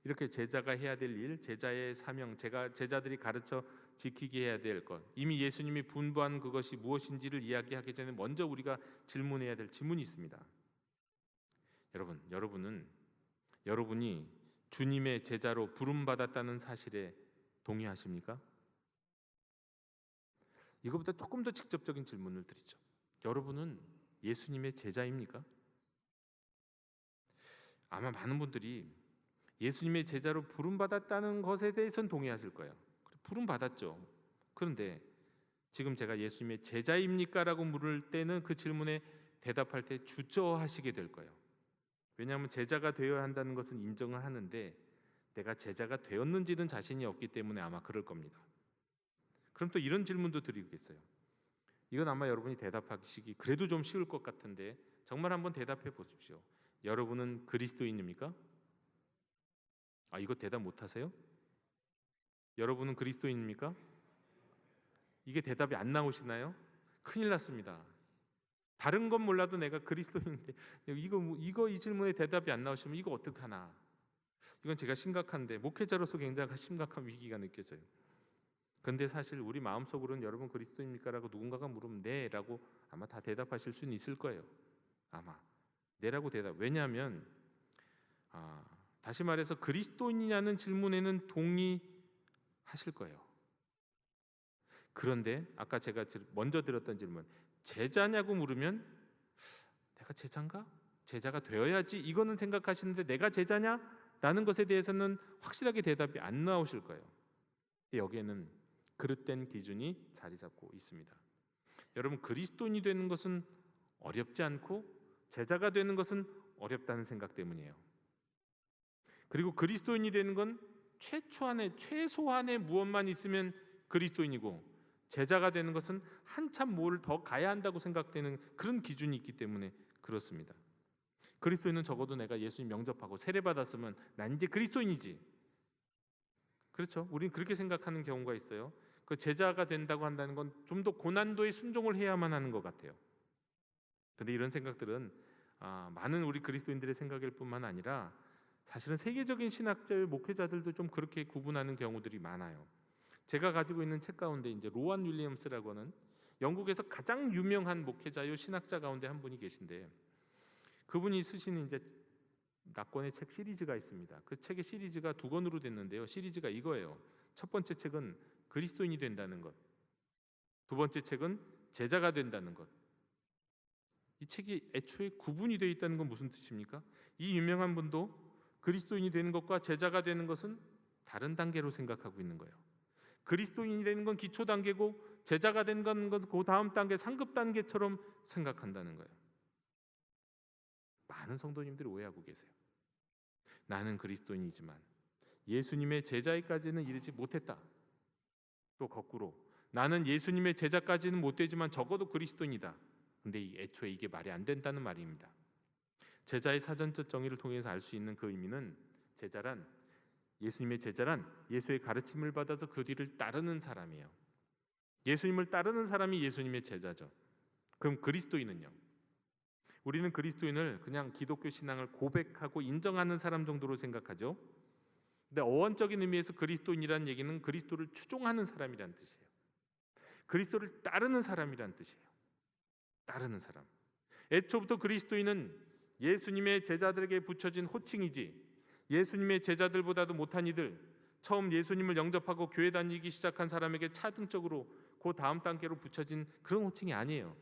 A: 이렇게 제자가 해야 될 일, 제자의 사명, 제자들이 가르쳐 지키게 해야 될 것, 이미 예수님이 분부한 그것이 무엇인지를 이야기하기 전에 먼저 우리가 질문해야 될 질문이 있습니다. 여러분이 주님의 제자로 부름받았다는 사실에 동의하십니까? 이거보다 조금 더 직접적인 질문을 드리죠. 여러분은 예수님의 제자입니까? 아마 많은 분들이 예수님의 제자로 부름받았다는 것에 대해서는 동의하실 거예요. 부름받았죠. 그런데 지금 제가 예수님의 제자입니까? 라고 물을 때는 그 질문에 대답할 때 주저하시게 될 거예요. 왜냐하면 제자가 되어야 한다는 것은 인정을 하는데 내가 제자가 되었는지는 자신이 없기 때문에 아마 그럴 겁니다. 그럼 또 이런 질문도 드리겠어요. 이건 아마 여러분이 대답하시기 그래도 좀 쉬울 것 같은데 정말 한번 대답해 보십시오. 여러분은 그리스도인입니까? 이거 대답 못하세요? 여러분은 그리스도인입니까? 이게 대답이 안 나오시나요? 큰일 났습니다. 다른 건 몰라도 내가 그리스도인인데 이 질문에 대답이 안 나오시면 이거 어떡하나. 이건 제가 심각한데 목회자로서 굉장히 심각한 위기가 느껴져요. 근데 사실 우리 마음속으로는 여러분 그리스도입니까? 라고 누군가가 물으면 네 라고 아마 다 대답하실 수는 있을 거예요. 아마 네라고 대답. 왜냐하면 다시 말해서 그리스도인이냐는 질문에는 동의하실 거예요. 그런데 아까 제가 먼저 드렸던 질문, 제자냐고 물으면 내가 제자인가? 제자가 되어야지 이거는 생각하시는데 내가 제자냐? 라는 것에 대해서는 확실하게 대답이 안 나오실 거예요. 여기에는 그릇된 기준이 자리 잡고 있습니다. 여러분, 그리스도인이 되는 것은 어렵지 않고 제자가 되는 것은 어렵다는 생각 때문이에요. 그리고 그리스도인이 되는 건 최소한의 무엇만 있으면 그리스도인이고 제자가 되는 것은 한참 뭘 더 가야 한다고 생각되는 그런 기준이 있기 때문에 그렇습니다. 그리스도인은 적어도 내가 예수님 영접하고 세례받았으면 난 이제 그리스도인이지. 그렇죠? 우리는 그렇게 생각하는 경우가 있어요. 그 제자가 된다고 한다는 건 좀 더 고난도에 순종을 해야만 하는 것 같아요. 그런데 이런 생각들은 많은 우리 그리스도인들의 생각일 뿐만 아니라 사실은 세계적인 신학자의 목회자들도 좀 그렇게 구분하는 경우들이 많아요. 제가 가지고 있는 책 가운데 이제 로안 윌리엄스라고 하는 영국에서 가장 유명한 목회자요 신학자 가운데 한 분이 계신데, 그분이 쓰신 이제 낙권의 책 시리즈가 있습니다. 그 책의 시리즈가 2권으로 됐는데요. 시리즈가 이거예요. 첫 번째 책은 그리스도인이 된다는 것, 두 번째 책은 제자가 된다는 것. 이 책이 애초에 구분이 되어 있다는 건 무슨 뜻입니까? 이 유명한 분도 그리스도인이 되는 것과 제자가 되는 것은 다른 단계로 생각하고 있는 거예요. 그리스도인이 되는 건 기초 단계고 제자가 되는 건 그 다음 단계, 상급 단계처럼 생각한다는 거예요. 많은 성도님들이 오해하고 계세요. 나는 그리스도인이지만 예수님의 제자에까지는 이르지 못했다. 또 거꾸로 나는 예수님의 제자까지는 못 되지만 적어도 그리스도인이다. 근데 애초에 이게 말이 안 된다는 말입니다. 제자의 사전적 정의를 통해서 알 수 있는 그 의미는, 예수님의 제자란 예수의 가르침을 받아서 그 뒤를 따르는 사람이에요. 예수님을 따르는 사람이 예수님의 제자죠. 그럼 그리스도인은요? 우리는 그리스도인을 그냥 기독교 신앙을 고백하고 인정하는 사람 정도로 생각하죠. 근데 어원적인 의미에서 그리스도인이라는 얘기는 그리스도를 추종하는 사람이란 뜻이에요. 그리스도를 따르는 사람이란 뜻이에요. 따르는 사람. 애초부터 그리스도인은 예수님의 제자들에게 붙여진 호칭이지, 예수님의 제자들보다도 못한 이들, 처음 예수님을 영접하고 교회 다니기 시작한 사람에게 차등적으로 그 다음 단계로 붙여진 그런 호칭이 아니에요.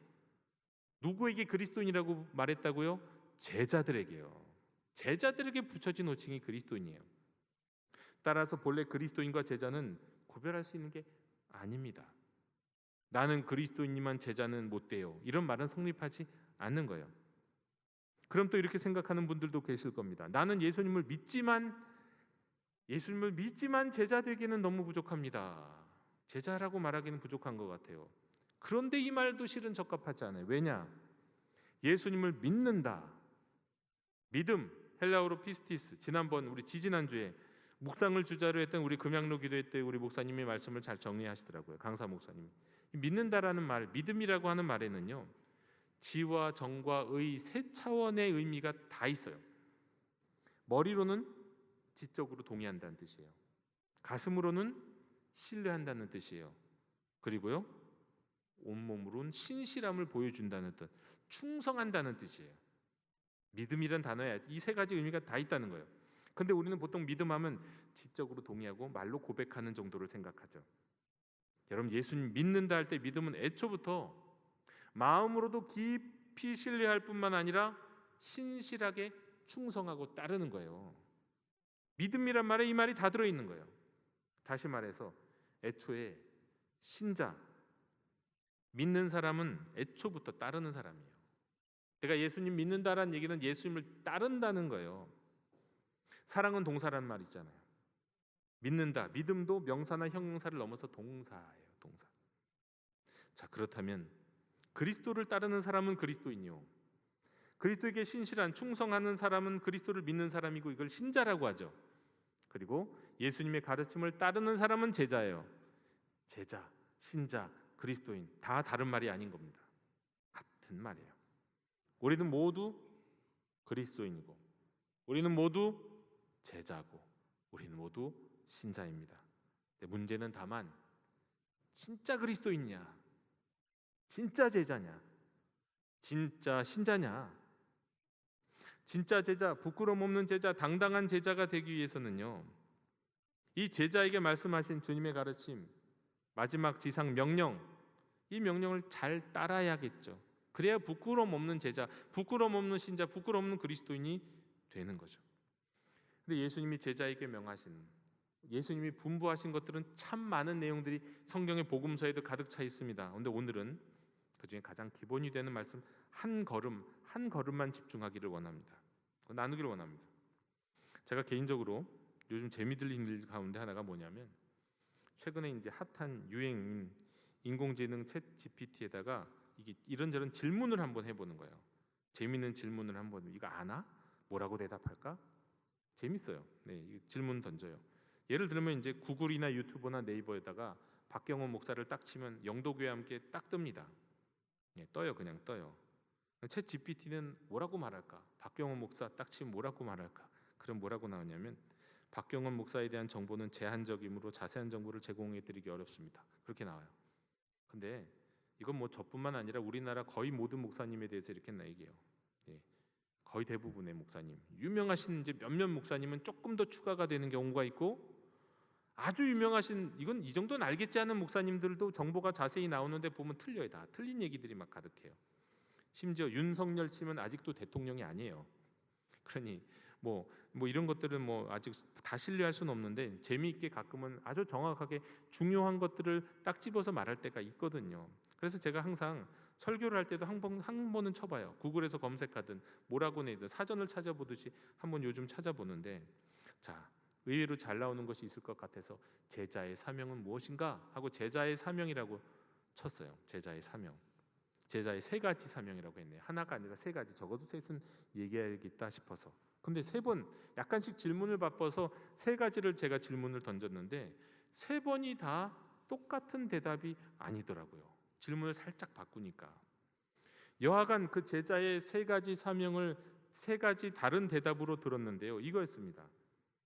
A: 누구에게 그리스도인이라고 말했다고요? 제자들에게요. 제자들에게 붙여진 호칭이 그리스도인이에요. 따라서 본래 그리스도인과 제자는 구별할 수 있는 게 아닙니다. 나는 그리스도인이지만 제자는 못 돼요. 이런 말은 성립하지 않는 거예요. 그럼 또 이렇게 생각하는 분들도 계실 겁니다. 나는 예수님을 믿지만 제자 되기는 너무 부족합니다. 제자라고 말하기는 부족한 것 같아요. 그런데 이 말도 실은 적합하지 않아요. 왜냐? 예수님을 믿는다. 믿음, 헬라어로 피스티스. 지난번 우리 지지난주에 묵상을 주자로 했던 우리 금양로 기도회 때 우리 목사님이 말씀을 잘 정리하시더라고요. 강사 목사님이. 믿는다라는 말, 믿음이라고 하는 말에는요, 지와 정과 의 세 차원의 의미가 다 있어요. 머리로는 지적으로 동의한다는 뜻이에요. 가슴으로는 신뢰한다는 뜻이에요. 그리고요, 온몸으로는 신실함을 보여준다는 뜻, 충성한다는 뜻이에요. 믿음이란 단어에 이 세 가지 의미가 다 있다는 거예요. 근데 우리는 보통 믿음하면 지적으로 동의하고 말로 고백하는 정도를 생각하죠. 여러분, 예수님 믿는다 할 때 믿음은 애초부터 마음으로도 깊이 신뢰할 뿐만 아니라 신실하게 충성하고 따르는 거예요. 믿음이란 말에 이 말이 다 들어있는 거예요. 다시 말해서 애초에 신자, 믿는 사람은 애초부터 따르는 사람이에요. 내가 예수님 믿는다라는 얘기는 예수님을 따른다는 거예요. 사랑은 동사라는 말이 있잖아요. 믿는다, 믿음도 명사나 형용사를 넘어서 동사예요. 동사. 자, 그렇다면 그리스도를 따르는 사람은 그리스도인이요, 그리스도에게 신실한 충성하는 사람은 그리스도를 믿는 사람이고, 이걸 신자라고 하죠. 그리고 예수님의 가르침을 따르는 사람은 제자예요. 제자, 신자, 그리스도인 다 다른 말이 아닌 겁니다. 같은 말이에요. 우리는 모두 그리스도인이고, 우리는 모두 제자고, 우리는 모두 신자입니다. 문제는 다만 진짜 그리스도인이냐, 진짜 제자냐, 진짜 신자냐. 진짜 제자, 부끄럼 없는 제자, 당당한 제자가 되기 위해서는요, 이 제자에게 말씀하신 주님의 가르침, 마지막 지상 명령, 이 명령을 잘 따라야겠죠. 그래야 부끄럼 없는 제자, 부끄럼 없는 신자, 부끄럼 없는 그리스도인이 되는 거죠. 근데 예수님이 제자에게 명하신, 예수님이 분부하신 것들은 참 많은 내용들이 성경의 복음서에도 가득 차 있습니다. 그런데 오늘은 그중에 가장 기본이 되는 말씀 한 걸음 한 걸음만 집중하기를 원합니다. 나누기를 원합니다. 제가 개인적으로 요즘 재미 들린 일 가운데 하나가 뭐냐면, 최근에 이제 핫한 유행인 인공지능 챗 GPT에다가 이게 이런저런 질문을 한번 해보는 거예요. 재미있는 질문을 한번, 이거 아나? 뭐라고 대답할까? 재밌어요. 네, 질문 던져요. 예를 들면 이제 구글이나 유튜브나 네이버에다가 박경원 목사를 딱 치면 영도교회와 함께 딱 뜹니다. 네, 떠요. 그냥 떠요. 챗 GPT는 뭐라고 말할까? 박경원 목사 딱 치면 뭐라고 말할까? 그럼 뭐라고 나오냐면, 박경원 목사에 대한 정보는 제한적이므로 자세한 정보를 제공해드리기 어렵습니다. 그렇게 나와요. 근데 이건 뭐 저뿐만 아니라 우리나라 거의 모든 목사님에 대해서 이렇게 얘기해요. 예, 거의 대부분의 목사님, 유명하신 이제 몇몇 목사님은 조금 더 추가가 되는 경우가 있고, 아주 유명하신, 이건 이 정도는 알겠지 하는 목사님들도 정보가 자세히 나오는데 보면 틀려요. 다 틀린 얘기들이 막 가득해요. 심지어 윤석열 치면 아직도 대통령이 아니에요. 그러니 뭐 이런 것들은 뭐 아직 다 신뢰할 수는 없는데, 재미있게 가끔은 아주 정확하게 중요한 것들을 딱 집어서 말할 때가 있거든요. 그래서 제가 항상 설교를 할 때도 한 번은 쳐봐요. 구글에서 검색하든 뭐라고 내든 사전을 찾아보듯이 한번 요즘 찾아보는데, 자, 의외로 잘 나오는 것이 있을 것 같아서 제자의 사명은 무엇인가 하고 제자의 사명이라고 쳤어요. 제자의 사명. 제자의 세 가지 사명이라고 했네요. 하나가 아니라 세 가지, 적어도 셋은 얘기해야겠다 싶어서. 근데 세 번 약간씩 질문을 바꿔서 세 가지를 제가 질문을 던졌는데 세 번이 다 똑같은 대답이 아니더라고요. 질문을 살짝 바꾸니까. 여하간 그 제자의 세 가지 사명을 세 가지 다른 대답으로 들었는데요. 이거였습니다.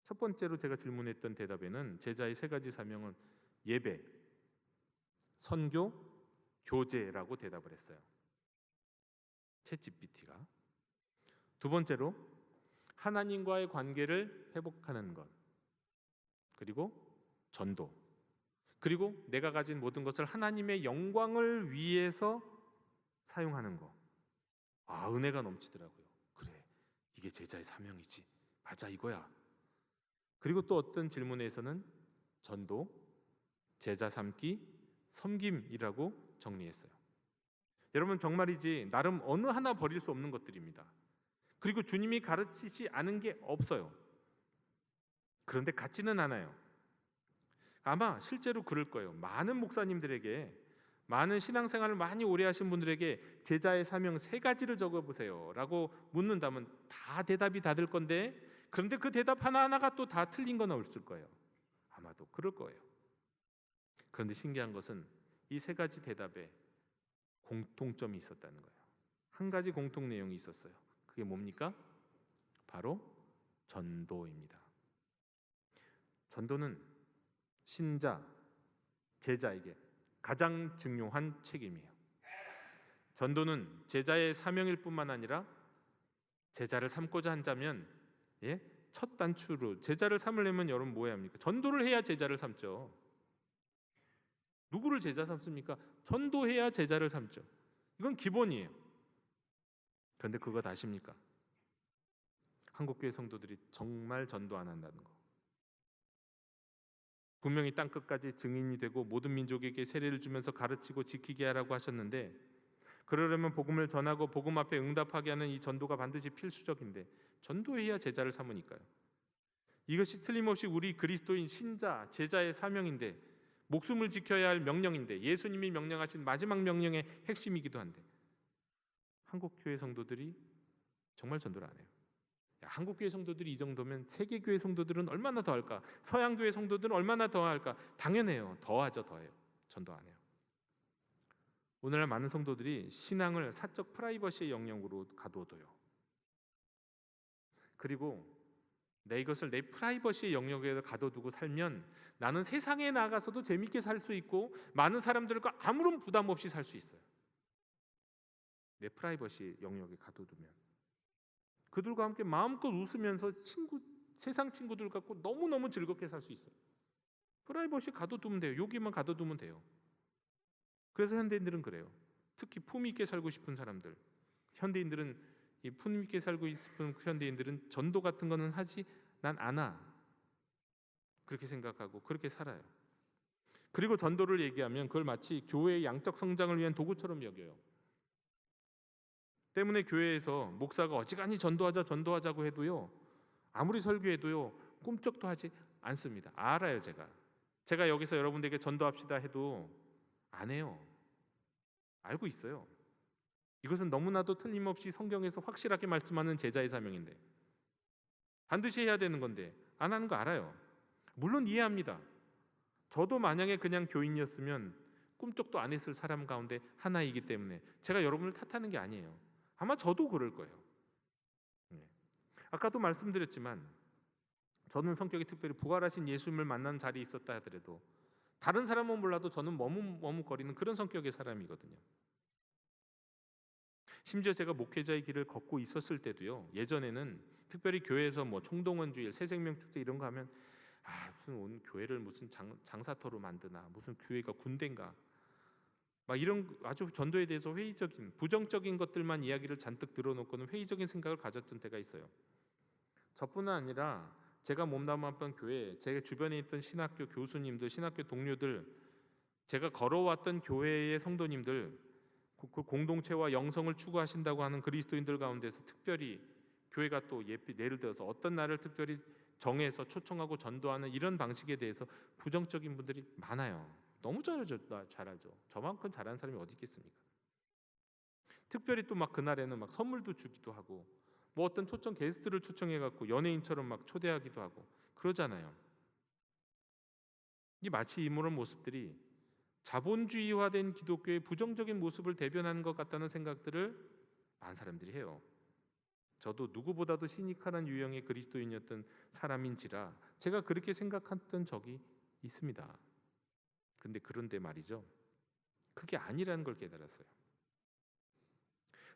A: 첫 번째로 제가 질문했던 대답에는 제자의 세 가지 사명은 예배, 선교, 교제라고 대답을 했어요. 챗 GPT가. 두 번째로 하나님과의 관계를 회복하는 것, 그리고 전도, 그리고 내가 가진 모든 것을 하나님의 영광을 위해서 사용하는 것. 아, 은혜가 넘치더라고요. 그래, 이게 제자의 사명이지. 맞아, 이거야. 그리고 또 어떤 질문에서는 전도, 제자 삼기, 섬김이라고 정리했어요. 여러분, 정말이지 나름 어느 하나 버릴 수 없는 것들입니다. 그리고 주님이 가르치지 않은 게 없어요. 그런데 같지는 않아요. 아마 실제로 그럴 거예요. 많은 목사님들에게, 많은 신앙생활을 많이 오래 하신 분들에게 제자의 사명 세 가지를 적어보세요 라고 묻는다면 다 대답이 다 될 건데, 그런데 그 대답 하나하나가 또 다 틀린 건 없을 거예요. 아마도 그럴 거예요. 그런데 신기한 것은 이 세 가지 대답에 공통점이 있었다는 거예요. 한 가지 공통 내용이 있었어요. 그게 뭡니까? 바로 전도입니다. 전도는 신자, 제자에게 가장 중요한 책임이에요. 전도는 제자의 사명일 뿐만 아니라 제자를 삼고자 한다면, 첫 단추로 제자를 삼으려면 여러분 뭐 해야 합니까? 전도를 해야 제자를 삼죠. 누구를 제자 삼습니까? 전도해야 제자를 삼죠. 이건 기본이에요. 그런데 그거 다 아십니까? 한국교회 성도들이 정말 전도 안 한다는 거. 분명히 땅끝까지 증인이 되고 모든 민족에게 세례를 주면서 가르치고 지키게 하라고 하셨는데, 그러려면 복음을 전하고 복음 앞에 응답하게 하는 이 전도가 반드시 필수적인데, 전도해야 제자를 삼으니까요. 이것이 틀림없이 우리 그리스도인 신자, 제자의 사명인데, 목숨을 지켜야 할 명령인데, 예수님이 명령하신 마지막 명령의 핵심이기도 한데, 한국교회 성도들이 정말 전도를 안 해요. 한국교회 성도들이 이 정도면 세계교회 성도들은 얼마나 더 할까? 서양교회 성도들은 얼마나 더 할까? 당연해요. 더 하죠. 더해요. 전도 안 해요. 오늘날 많은 성도들이 신앙을 사적 프라이버시의 영역으로 가둬둬요. 그리고 내 이것을 내 프라이버시의 영역에 가둬두고 살면 나는 세상에 나가서도 재밌게 살 수 있고 많은 사람들과 아무런 부담 없이 살 수 있어요. 내 프라이버시 영역에 가둬두면 그들과 함께 마음껏 웃으면서 세상 친구들 갖고 너무너무 즐겁게 살 수 있어요. 프라이버시 가둬두면 돼요. 여기만 가둬두면 돼요. 그래서 현대인들은 그래요. 특히 품위 있게 살고 싶은 사람들, 현대인들은 이 품위 있게 살고 싶은 현대인들은 전도 같은 거는 하지 난 안 하. 그렇게 생각하고 그렇게 살아요. 그리고 전도를 얘기하면 그걸 마치 교회의 양적 성장을 위한 도구처럼 여겨요. 때문에 교회에서 목사가 어지간히 전도하자고 해도요, 아무리 설교해도요 꿈쩍도 하지 않습니다. 알아요. 제가 여기서 여러분들에게 전도합시다 해도 안 해요. 알고 있어요. 이것은 너무나도 틀림없이 성경에서 확실하게 말씀하는 제자의 사명인데 반드시 해야 되는 건데 안 하는 거 알아요. 물론 이해합니다. 저도 만약에 그냥 교인이었으면 꿈쩍도 안 했을 사람 가운데 하나이기 때문에 제가 여러분을 탓하는 게 아니에요. 아마 저도 그럴 거예요. 아까도 말씀드렸지만 저는 성격이 특별히 부활하신 예수님을 만난 자리에 있었다 하더라도 다른 사람은 몰라도 저는 머뭇거리는 그런 성격의 사람이거든요. 심지어 제가 목회자의 길을 걷고 있었을 때도요, 예전에는 특별히 교회에서 뭐 총동원주일, 새생명축제 이런 거 하면 무슨 온 교회를 무슨 장사터로 만드나, 무슨 교회가 군대인가, 막 이런 아주 전도에 대해서 회의적인 부정적인 것들만 이야기를 잔뜩 들어놓고는 회의적인 생각을 가졌던 때가 있어요. 저뿐 아니라 제가 몸담았던 교회, 제 주변에 있던 신학교 교수님들, 신학교 동료들, 제가 걸어왔던 교회의 성도님들, 그 공동체와 영성을 추구하신다고 하는 그리스도인들 가운데서 특별히 교회가 또 예를 들어서 어떤 날을 특별히 정해서 초청하고 전도하는 이런 방식에 대해서 부정적인 분들이 많아요. 너무 잘하죠. 저만큼 잘하는 사람이 어디 있겠습니까? 특별히 또 막 그날에는 막 선물도 주기도 하고 뭐 어떤 초청 게스트를 초청해갖고 연예인처럼 막 초대하기도 하고 그러잖아요. 이 마치 이런 모습들이 자본주의화된 기독교의 부정적인 모습을 대변하는 것 같다는 생각들을 많은 사람들이 해요. 저도 누구보다도 시니컬한 유형의 그리스도인이었던 사람인지라 제가 그렇게 생각했던 적이 있습니다. 그런데 말이죠, 그게 아니라는 걸 깨달았어요.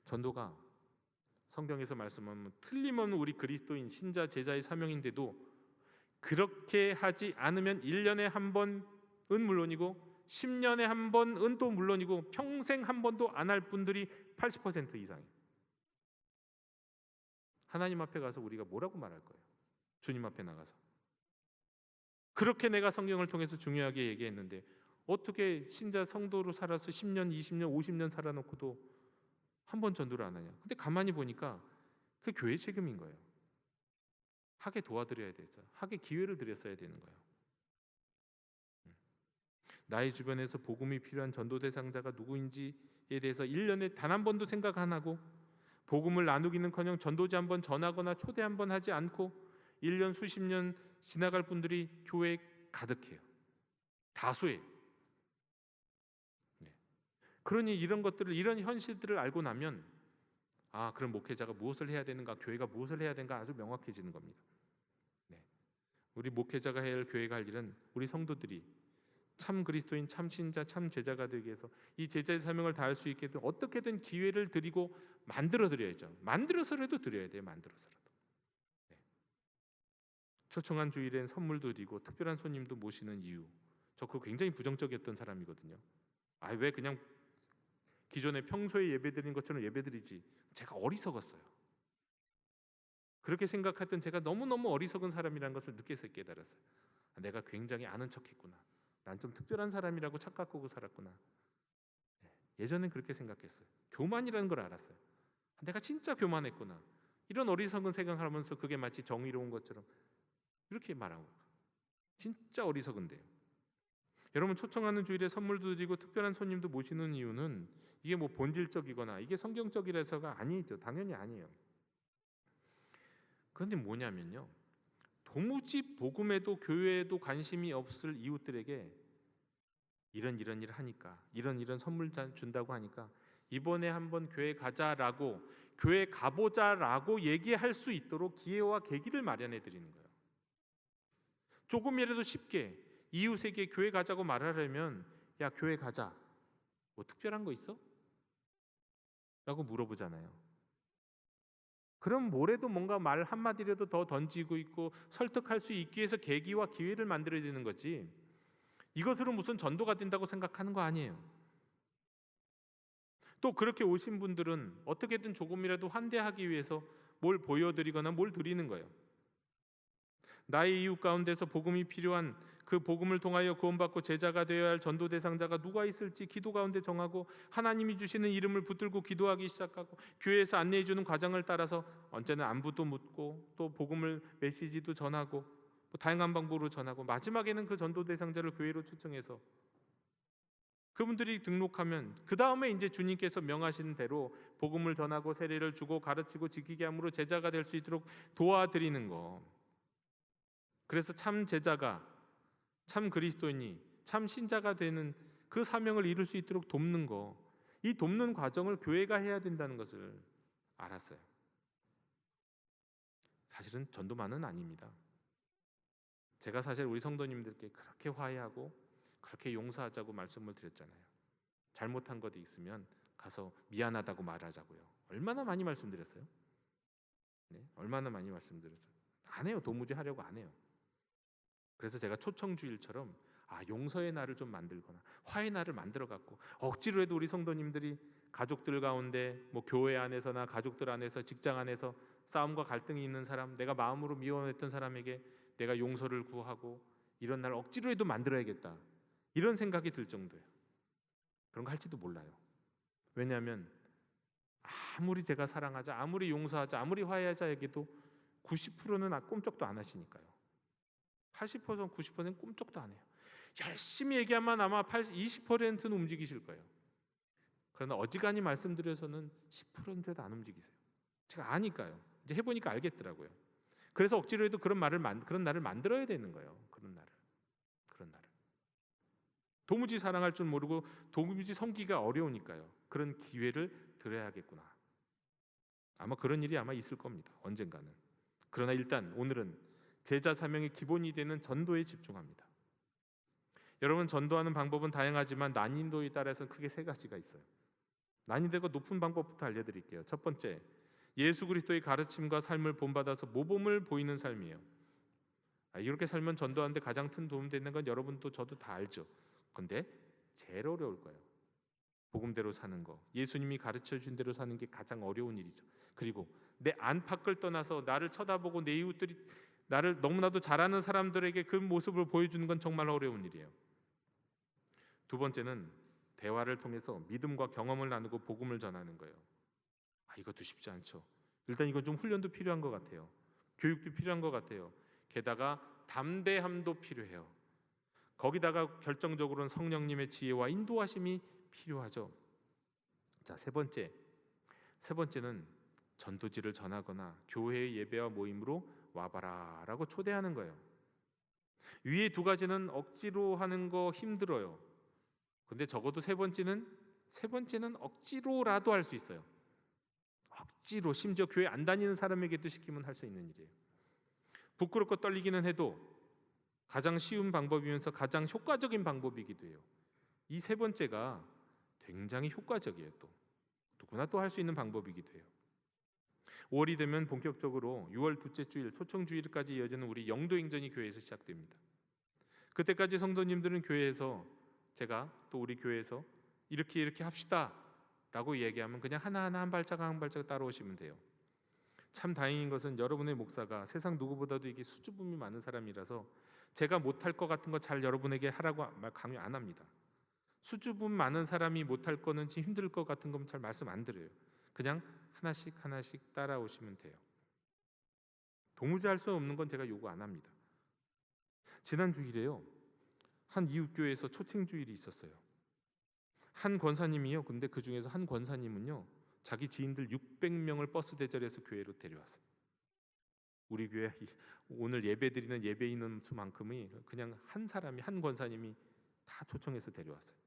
A: 전도가 성경에서 말씀하면 틀림없는 우리 그리스도인 신자 제자의 사명인데도 그렇게 하지 않으면 1년에 한 번은 물론이고 10년에 한 번은 또 물론이고 평생 한 번도 안 할 분들이 80% 이상이에요. 하나님 앞에 가서 우리가 뭐라고 말할 거예요? 주님 앞에 나가서 그렇게 내가 성경을 통해서 중요하게 얘기했는데 어떻게 신자 성도로 살아서 10년, 20년, 50년 살아놓고도 한 번 전도를 안 하냐? 근데 가만히 보니까 그 교회 책임인 거예요. 하게 도와드려야 돼서 하게 기회를 드렸어야 되는 거예요. 나의 주변에서 복음이 필요한 전도 대상자가 누구인지에 대해서 1년에 단 한 번도 생각 안 하고 복음을 나누기는커녕 전도지 한 번 전하거나 초대 한 번 하지 않고 1년 수십 년 지나갈 분들이 교회에 가득해요. 다수예요. 그러니 이런 것들을, 이런 현실들을 알고 나면 그럼 목회자가 무엇을 해야 되는가, 교회가 무엇을 해야 되는가 아주 명확해지는 겁니다. 우리 목회자가 해야 할, 교회가 할 일은 우리 성도들이 참 그리스도인, 참 신자, 참 제자가 되기 위해서 이 제자의 사명을 다할 수 있게 어떻게든 기회를 드리고 만들어 드려야죠. 만들어서라도 드려야 돼요. 만들어서라도. 초청한 주일엔 선물도 드리고 특별한 손님도 모시는 이유, 저 그거 굉장히 부정적이었던 사람이거든요. 왜 그냥 기존에 평소에 예배드린 것처럼 예배드리지. 제가 어리석었어요. 그렇게 생각했던 제가 너무너무 어리석은 사람이라는 것을 늦게서 깨달았어요. 내가 굉장히 아는 척했구나. 난 좀 특별한 사람이라고 착각하고 살았구나. 예전엔 그렇게 생각했어요. 교만이라는 걸 알았어요. 내가 진짜 교만했구나. 이런 어리석은 생각을 하면서 그게 마치 정의로운 것처럼 이렇게 말하고, 진짜 어리석은데요. 여러분, 초청하는 주일에 선물도 드리고 특별한 손님도 모시는 이유는 이게 뭐 본질적이거나 이게 성경적이라서가 아니죠. 당연히 아니에요. 그런데 뭐냐면요, 도무지 복음에도 교회에도 관심이 없을 이웃들에게 이런 일을 하니까, 이런 선물 준다고 하니까 이번에 한번 교회 가자라고, 교회 가보자라고 얘기할 수 있도록 기회와 계기를 마련해 드리는 거예요. 조금이라도 쉽게 이웃에게 교회 가자고 말하려면, 야, 교회 가자, 뭐 특별한 거 있어? 라고 물어보잖아요. 그럼 뭐래도 뭔가 말 한마디라도 더 던지고 있고 설득할 수 있기 위해서 계기와 기회를 만들어야 되는 거지, 이것으로 무슨 전도가 된다고 생각하는 거 아니에요. 또 그렇게 오신 분들은 어떻게든 조금이라도 환대하기 위해서 뭘 보여드리거나 뭘 드리는 거예요. 나의 이웃 가운데서 복음이 필요한, 그 복음을 통하여 구원받고 제자가 되어야 할 전도 대상자가 누가 있을지 기도 가운데 정하고 하나님이 주시는 이름을 붙들고 기도하기 시작하고 교회에서 안내해 주는 과정을 따라서 언제는 안부도 묻고 또 복음을 메시지도 전하고 다양한 방법으로 전하고 마지막에는 그 전도 대상자를 교회로 초청해서 그분들이 등록하면 그 다음에 이제 주님께서 명하신 대로 복음을 전하고 세례를 주고 가르치고 지키게 함으로 제자가 될 수 있도록 도와드리는 거. 그래서 참 제자가, 참 그리스도인이, 참 신자가 되는 그 사명을 이룰 수 있도록 돕는 거. 이 돕는 과정을 교회가 해야 된다는 것을 알았어요. 사실은 전도만은 아닙니다. 제가 사실 우리 성도님들께 그렇게 화해하고 그렇게 용서하자고 말씀을 드렸잖아요. 잘못한 것이 있으면 가서 미안하다고 말하자고요. 얼마나 많이 말씀드렸어요? 네, 얼마나 많이 말씀드렸어요. 안 해요. 도무지 하려고 안 해요. 그래서 제가 초청주일처럼 용서의 날을 좀 만들거나 화해의 날을 만들어 갖고 억지로 해도 우리 성도님들이 가족들 가운데 뭐 교회 안에서나 가족들 안에서 직장 안에서 싸움과 갈등이 있는 사람, 내가 마음으로 미워했던 사람에게 내가 용서를 구하고 이런 날 억지로 해도 만들어야겠다, 이런 생각이 들 정도예요. 그런 거 할지도 몰라요. 왜냐하면 아무리 제가 사랑하자, 아무리 용서하자, 아무리 화해하자 해도 90%는 꼼짝도 안 하시니까요. 80%, 90%는 꼼짝도 안 해요. 열심히 얘기하면 아마 20%는 움직이실 거예요. 그러나 어지간히 말씀드려서는 10%도 안 움직이세요. 제가 아니까요. 이제 해보니까 알겠더라고요. 그래서 억지로 해도 그런 날을 만들어야 되는 거예요. 그런 날을. 도무지 사랑할 줄 모르고 도무지 섬기기가 어려우니까요. 그런 기회를 드려야겠구나. 아마 그런 일이 아마 있을 겁니다. 언젠가는. 그러나 일단 오늘은 제자 사명의 기본이 되는 전도에 집중합니다. 여러분, 전도하는 방법은 다양하지만 난이도에 따라서는 크게 세 가지가 있어요. 난이도가 높은 방법부터 알려드릴게요. 첫 번째, 예수 그리스도의 가르침과 삶을 본받아서 모범을 보이는 삶이에요. 이렇게 살면 전도하는데 가장 큰 도움 되는 건 여러분도 저도 다 알죠. 근데 제일 어려울 거예요. 복음대로 사는 거, 예수님이 가르쳐 준 대로 사는 게 가장 어려운 일이죠. 그리고 내 안팎을 떠나서 나를 쳐다보고 내 이웃들이 나를 너무나도 잘 아는 사람들에게 그 모습을 보여주는 건 정말 어려운 일이에요. 두 번째는 대화를 통해서 믿음과 경험을 나누고 복음을 전하는 거예요. 이것도 쉽지 않죠. 일단 이건 좀 훈련도 필요한 것 같아요. 교육도 필요한 것 같아요. 게다가 담대함도 필요해요. 거기다가 결정적으로는 성령님의 지혜와 인도하심이 필요하죠. 자, 세 번째는 전도지를 전하거나 교회의 예배와 모임으로 와봐라 라고 초대하는 거예요. 위에 두 가지는 억지로 하는 거 힘들어요. 근데 적어도 세 번째는 억지로라도 할 수 있어요. 억지로, 심지어 교회 안 다니는 사람에게도 시키면 할 수 있는 일이에요. 부끄럽고 떨리기는 해도 가장 쉬운 방법이면서 가장 효과적인 방법이기도 해요. 이 세 번째가 굉장히 효과적이에요. 또 누구나 또 할 수 있는 방법이기도 해요. 5월이 되면 본격적으로 6월 둘째 주일, 초청주일까지 이어지는 우리 영도행전이 교회에서 시작됩니다. 그때까지 성도님들은 교회에서, 제가 또 우리 교회에서 이렇게 합시다 라고 얘기하면 그냥 하나하나 한 발자국 따라오시면 돼요. 참 다행인 것은 여러분의 목사가 세상 누구보다도 이게 수줍음이 많은 사람이라서 제가 못할 것 같은 거 잘 여러분에게 하라고 강요 안 합니다. 수줍음 많은 사람이 못할 거는 힘들 것 같은 건 잘 말씀 안 드려요. 그냥 하나씩 따라오시면 돼요. 도무지 할 수 없는 건 제가 요구 안 합니다. 지난 주일에요, 한 이웃교회에서 초청주일이 있었어요. 한 권사님이요. 근데 그 중에서 한 권사님은요, 자기 지인들 600명을 버스 대절해서 교회로 데려왔어요. 우리 교회 오늘 예배드리는 예배인원 수만큼이 그냥 한 사람이, 한 권사님이 다 초청해서 데려왔어요.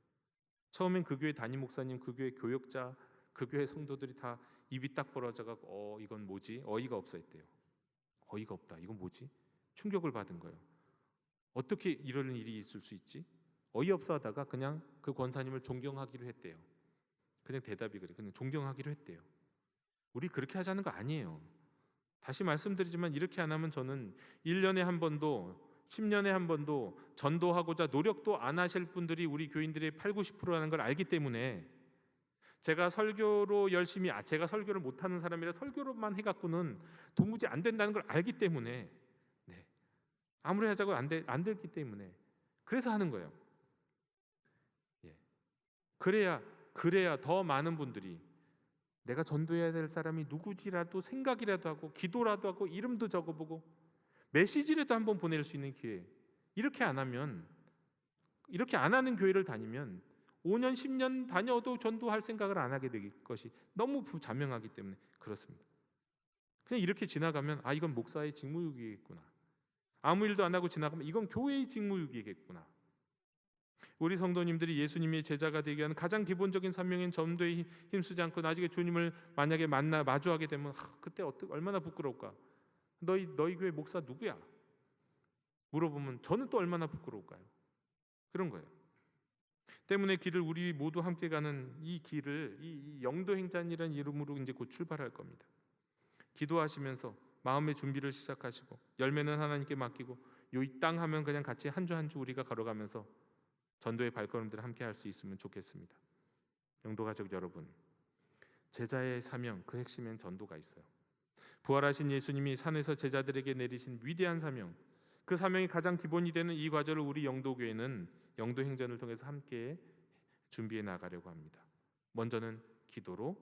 A: 처음엔 그 교회 담임 목사님, 그 교회 교역자, 그 교회 성도들이 다 입이 딱 벌어져가지고 이건 뭐지? 어이가 없어 했대요. 어이가 없다. 이건 뭐지? 충격을 받은 거예요. 어떻게 이런 일이 있을 수 있지? 어이없어 하다가 그냥 그 권사님을 존경하기로 했대요. 그냥 대답이 그래. 그냥 존경하기로 했대요. 우리 그렇게 하자는 거 아니에요. 다시 말씀드리지만 이렇게 안 하면 저는 1년에 한 번도 10년에 한 번도 전도하고자 노력도 안 하실 분들이 우리 교인들의 80-90%라는 걸 알기 때문에 제가 설교로 열심히 제가 설교를 못하는 사람이라 설교로만 해갖고는 도무지 안 된다는 걸 알기 때문에 아무리 하자고 안 되기 때문에 그래서 하는 거예요. 그래야 더 많은 분들이 내가 전도해야 될 사람이 누구지라도 생각이라도 하고 기도라도 하고 이름도 적어보고 메시지라도 한번 보낼 수 있는 기회. 이렇게 안 하는 교회를 다니면 5년 10년 다녀도 전도할 생각을 안 하게 될 것이 너무 자명하기 때문에 그렇습니다. 그냥 이렇게 지나가면 이건 목사의 직무유기겠구나. 아무 일도 안 하고 지나가면 이건 교회의 직무유기겠구나. 우리 성도님들이 예수님의 제자가 되기 위한 가장 기본적인 사명인 전도에 힘쓰지 않고 나중에 주님을 만약에 마주하게 되면 그때 얼마나 부끄러울까. 너희 교회 목사 누구야? 물어보면 저는 또 얼마나 부끄러울까요? 그런 거예요. 때문에 길을 우리 모두 함께 가는 이 길을 이 영도행전이라는 이름으로 이제 곧 출발할 겁니다. 기도하시면서 마음의 준비를 시작하시고 열매는 하나님께 맡기고 이 땅 하면 그냥 같이 한 주 한 주 우리가 걸어가면서 전도의 발걸음들을 함께 할 수 있으면 좋겠습니다. 영도가족 여러분, 제자의 사명 그 핵심엔 전도가 있어요. 부활하신 예수님이 산에서 제자들에게 내리신 위대한 사명, 그 사명이 가장 기본이 되는 이 과제를 우리 영도교회는 영도행전을 통해서 함께 준비해 나가려고 합니다. 먼저는 기도로,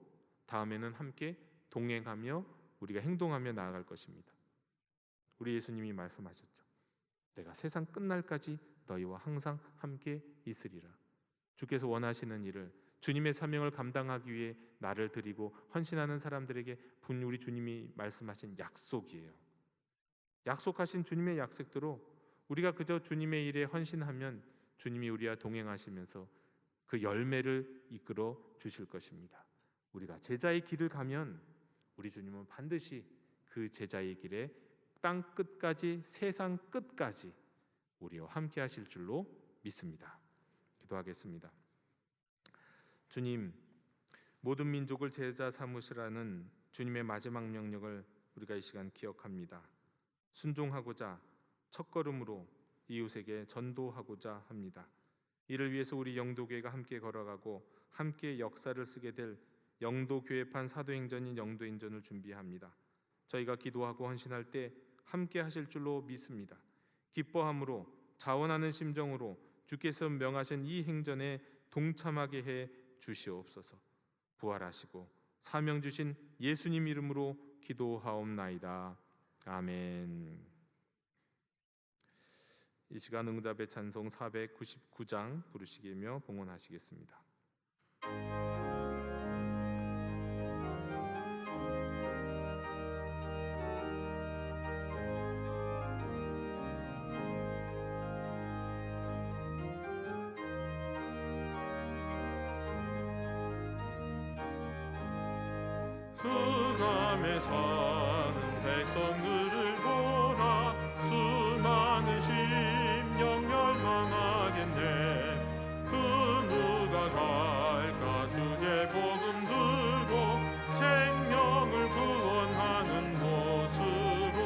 A: 다음에는 함께 동행하며 우리가 행동하며 나아갈 것입니다. 우리 예수님이 말씀하셨죠. 내가 세상 끝날까지 너희와 항상 함께 있으리라. 주께서 원하시는 일을, 주님의 사명을 감당하기 위해 나를 드리고 헌신하는 사람들에게 우리 주님이 말씀하신 약속이에요. 약속하신 주님의 약속대로 우리가 그저 주님의 일에 헌신하면 주님이 우리와 동행하시면서 그 열매를 이끌어 주실 것입니다. 우리가 제자의 길을 가면 우리 주님은 반드시 그 제자의 길에 땅 끝까지, 세상 끝까지 우리와 함께 하실 줄로 믿습니다. 기도하겠습니다. 주님, 모든 민족을 제자 삼으시라는 주님의 마지막 명령을 우리가 이 시간 기억합니다. 순종하고자 첫걸음으로 이웃에게 전도하고자 합니다. 이를 위해서 우리 영도교회가 함께 걸어가고 함께 역사를 쓰게 될 영도교회판 사도행전인 영도행전을 준비합니다. 저희가 기도하고 헌신할 때 함께 하실 줄로 믿습니다. 기뻐함으로 자원하는 심정으로 주께서 명하신 이 행전에 동참하게 해 주시옵소서. 부활하시고 사명 주신 예수님 이름으로 기도하옵나이다. 아멘. 이 시간 응답의 찬송 499장 부르시기며 봉헌하시겠습니다.
B: 흑암에 사는 백성들을 보라. 수많은 심령 멸망하겠네. 그 누가 갈까 주의 복음 들고 생명을 구원하는 모습으로.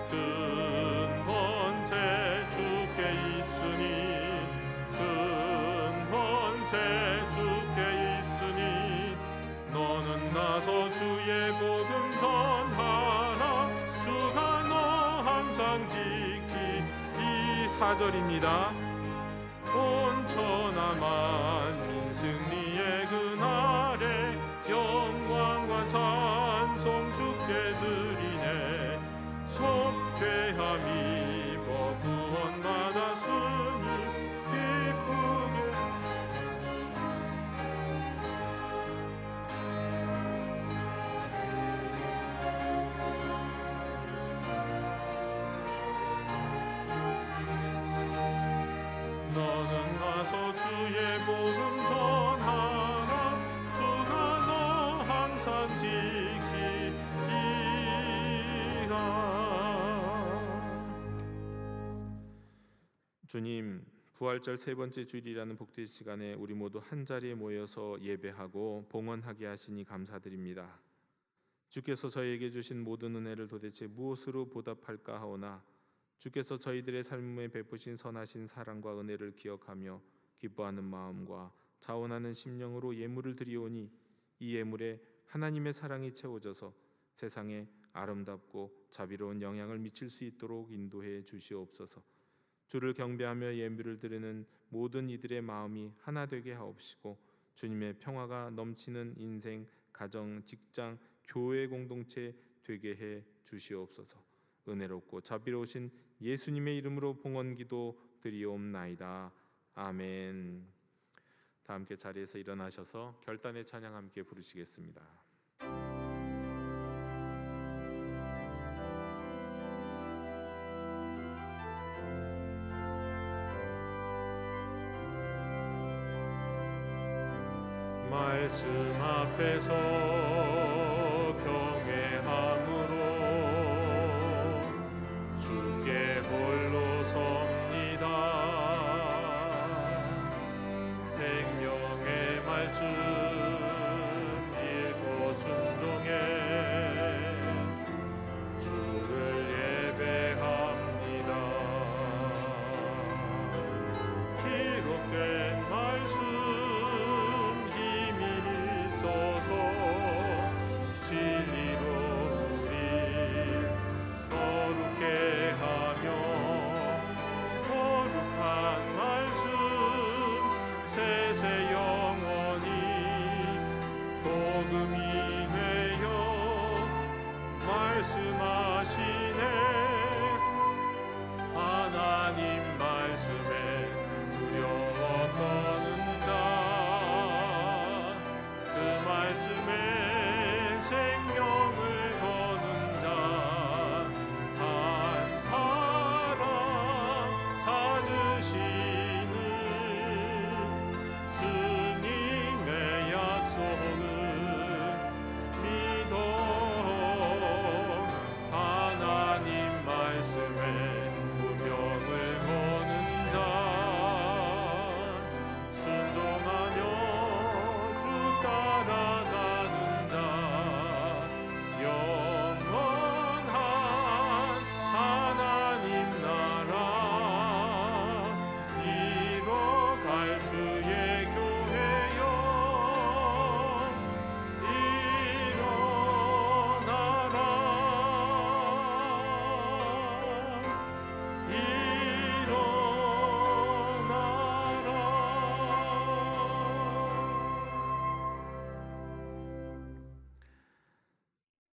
B: 근본새 주께 있으니 근본새 주께 있으니 너는 나서 주의 복음 전하라. 주가 너 항상 지키. 이 4절입니다. 온 천하 만민 승리의 그날에 영광과 찬송 주께 드리네. 속죄함 입어 구원 받았으니 기쁘게. 너는 가서 주의 복음 전하라. 주가 너 항상 지키리라.
A: 주님, 부활절 세 번째 주일이라는 복된 시간에 우리 모두 한 자리에 모여서 예배하고 봉헌하게 하시니 감사드립니다. 주께서 저희에게 주신 모든 은혜를 도대체 무엇으로 보답할까 하오나 주께서 저희들의 삶에 베푸신 선하신 사랑과 은혜를 기억하며 기뻐하는 마음과 자원하는 심령으로 예물을 드리오니 이 예물에 하나님의 사랑이 채워져서 세상에 아름답고 자비로운 영향을 미칠 수 있도록 인도해 주시옵소서. 주를 경배하며 예물을 드리는 모든 이들의 마음이 하나 되게 하옵시고 주님의 평화가 넘치는 인생, 가정, 직장, 교회 공동체 되게 해 주시옵소서. 은혜롭고 자비로우신 예수님의 이름으로 봉헌기도 드리옵나이다. 아멘. 다 함께 자리에서 일어나셔서 결단의 찬양 함께 부르시겠습니다.
B: 말씀 앞에서 경외함으로 주께 홀로 섭니다. 생명의 말씀 읽고 순종해 주를 예배합니다. 기록된 말씀 진리로 우리 거룩해 하며 거룩한 말씀 세세 영원히 복음이 되어 말씀하시네. 하나님 말씀에 두려워 떠는 자 그 말씀에 생명을 거는 자 한 사람 찾으시는 주님의 약속을 믿어. 하나님 말씀에 무명을 거는 자 순종하며 주 따라가는 자 영원한 하나님 나라 이뤄갈 주의 교회여 일어나라.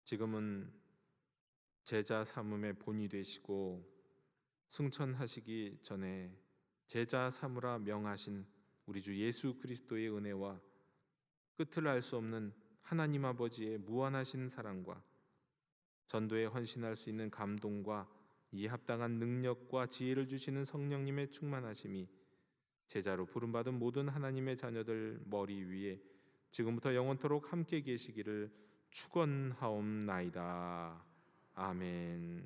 A: 지금은 제자 삼음의 본이 되시고 승천하시기 전에 제자 삼으라 명하신 우리 주 예수 그리스도의 은혜와 끝을 알 수 없는 하나님 아버지의 무한하신 사랑과 전도에 헌신할 수 있는 감동과 이에 합당한 능력과 지혜를 주시는 성령님의 충만하심이 제자로 부름받은 모든 하나님의 자녀들 머리 위에 지금부터 영원토록 함께 계시기를 축원하옵나이다. 아멘.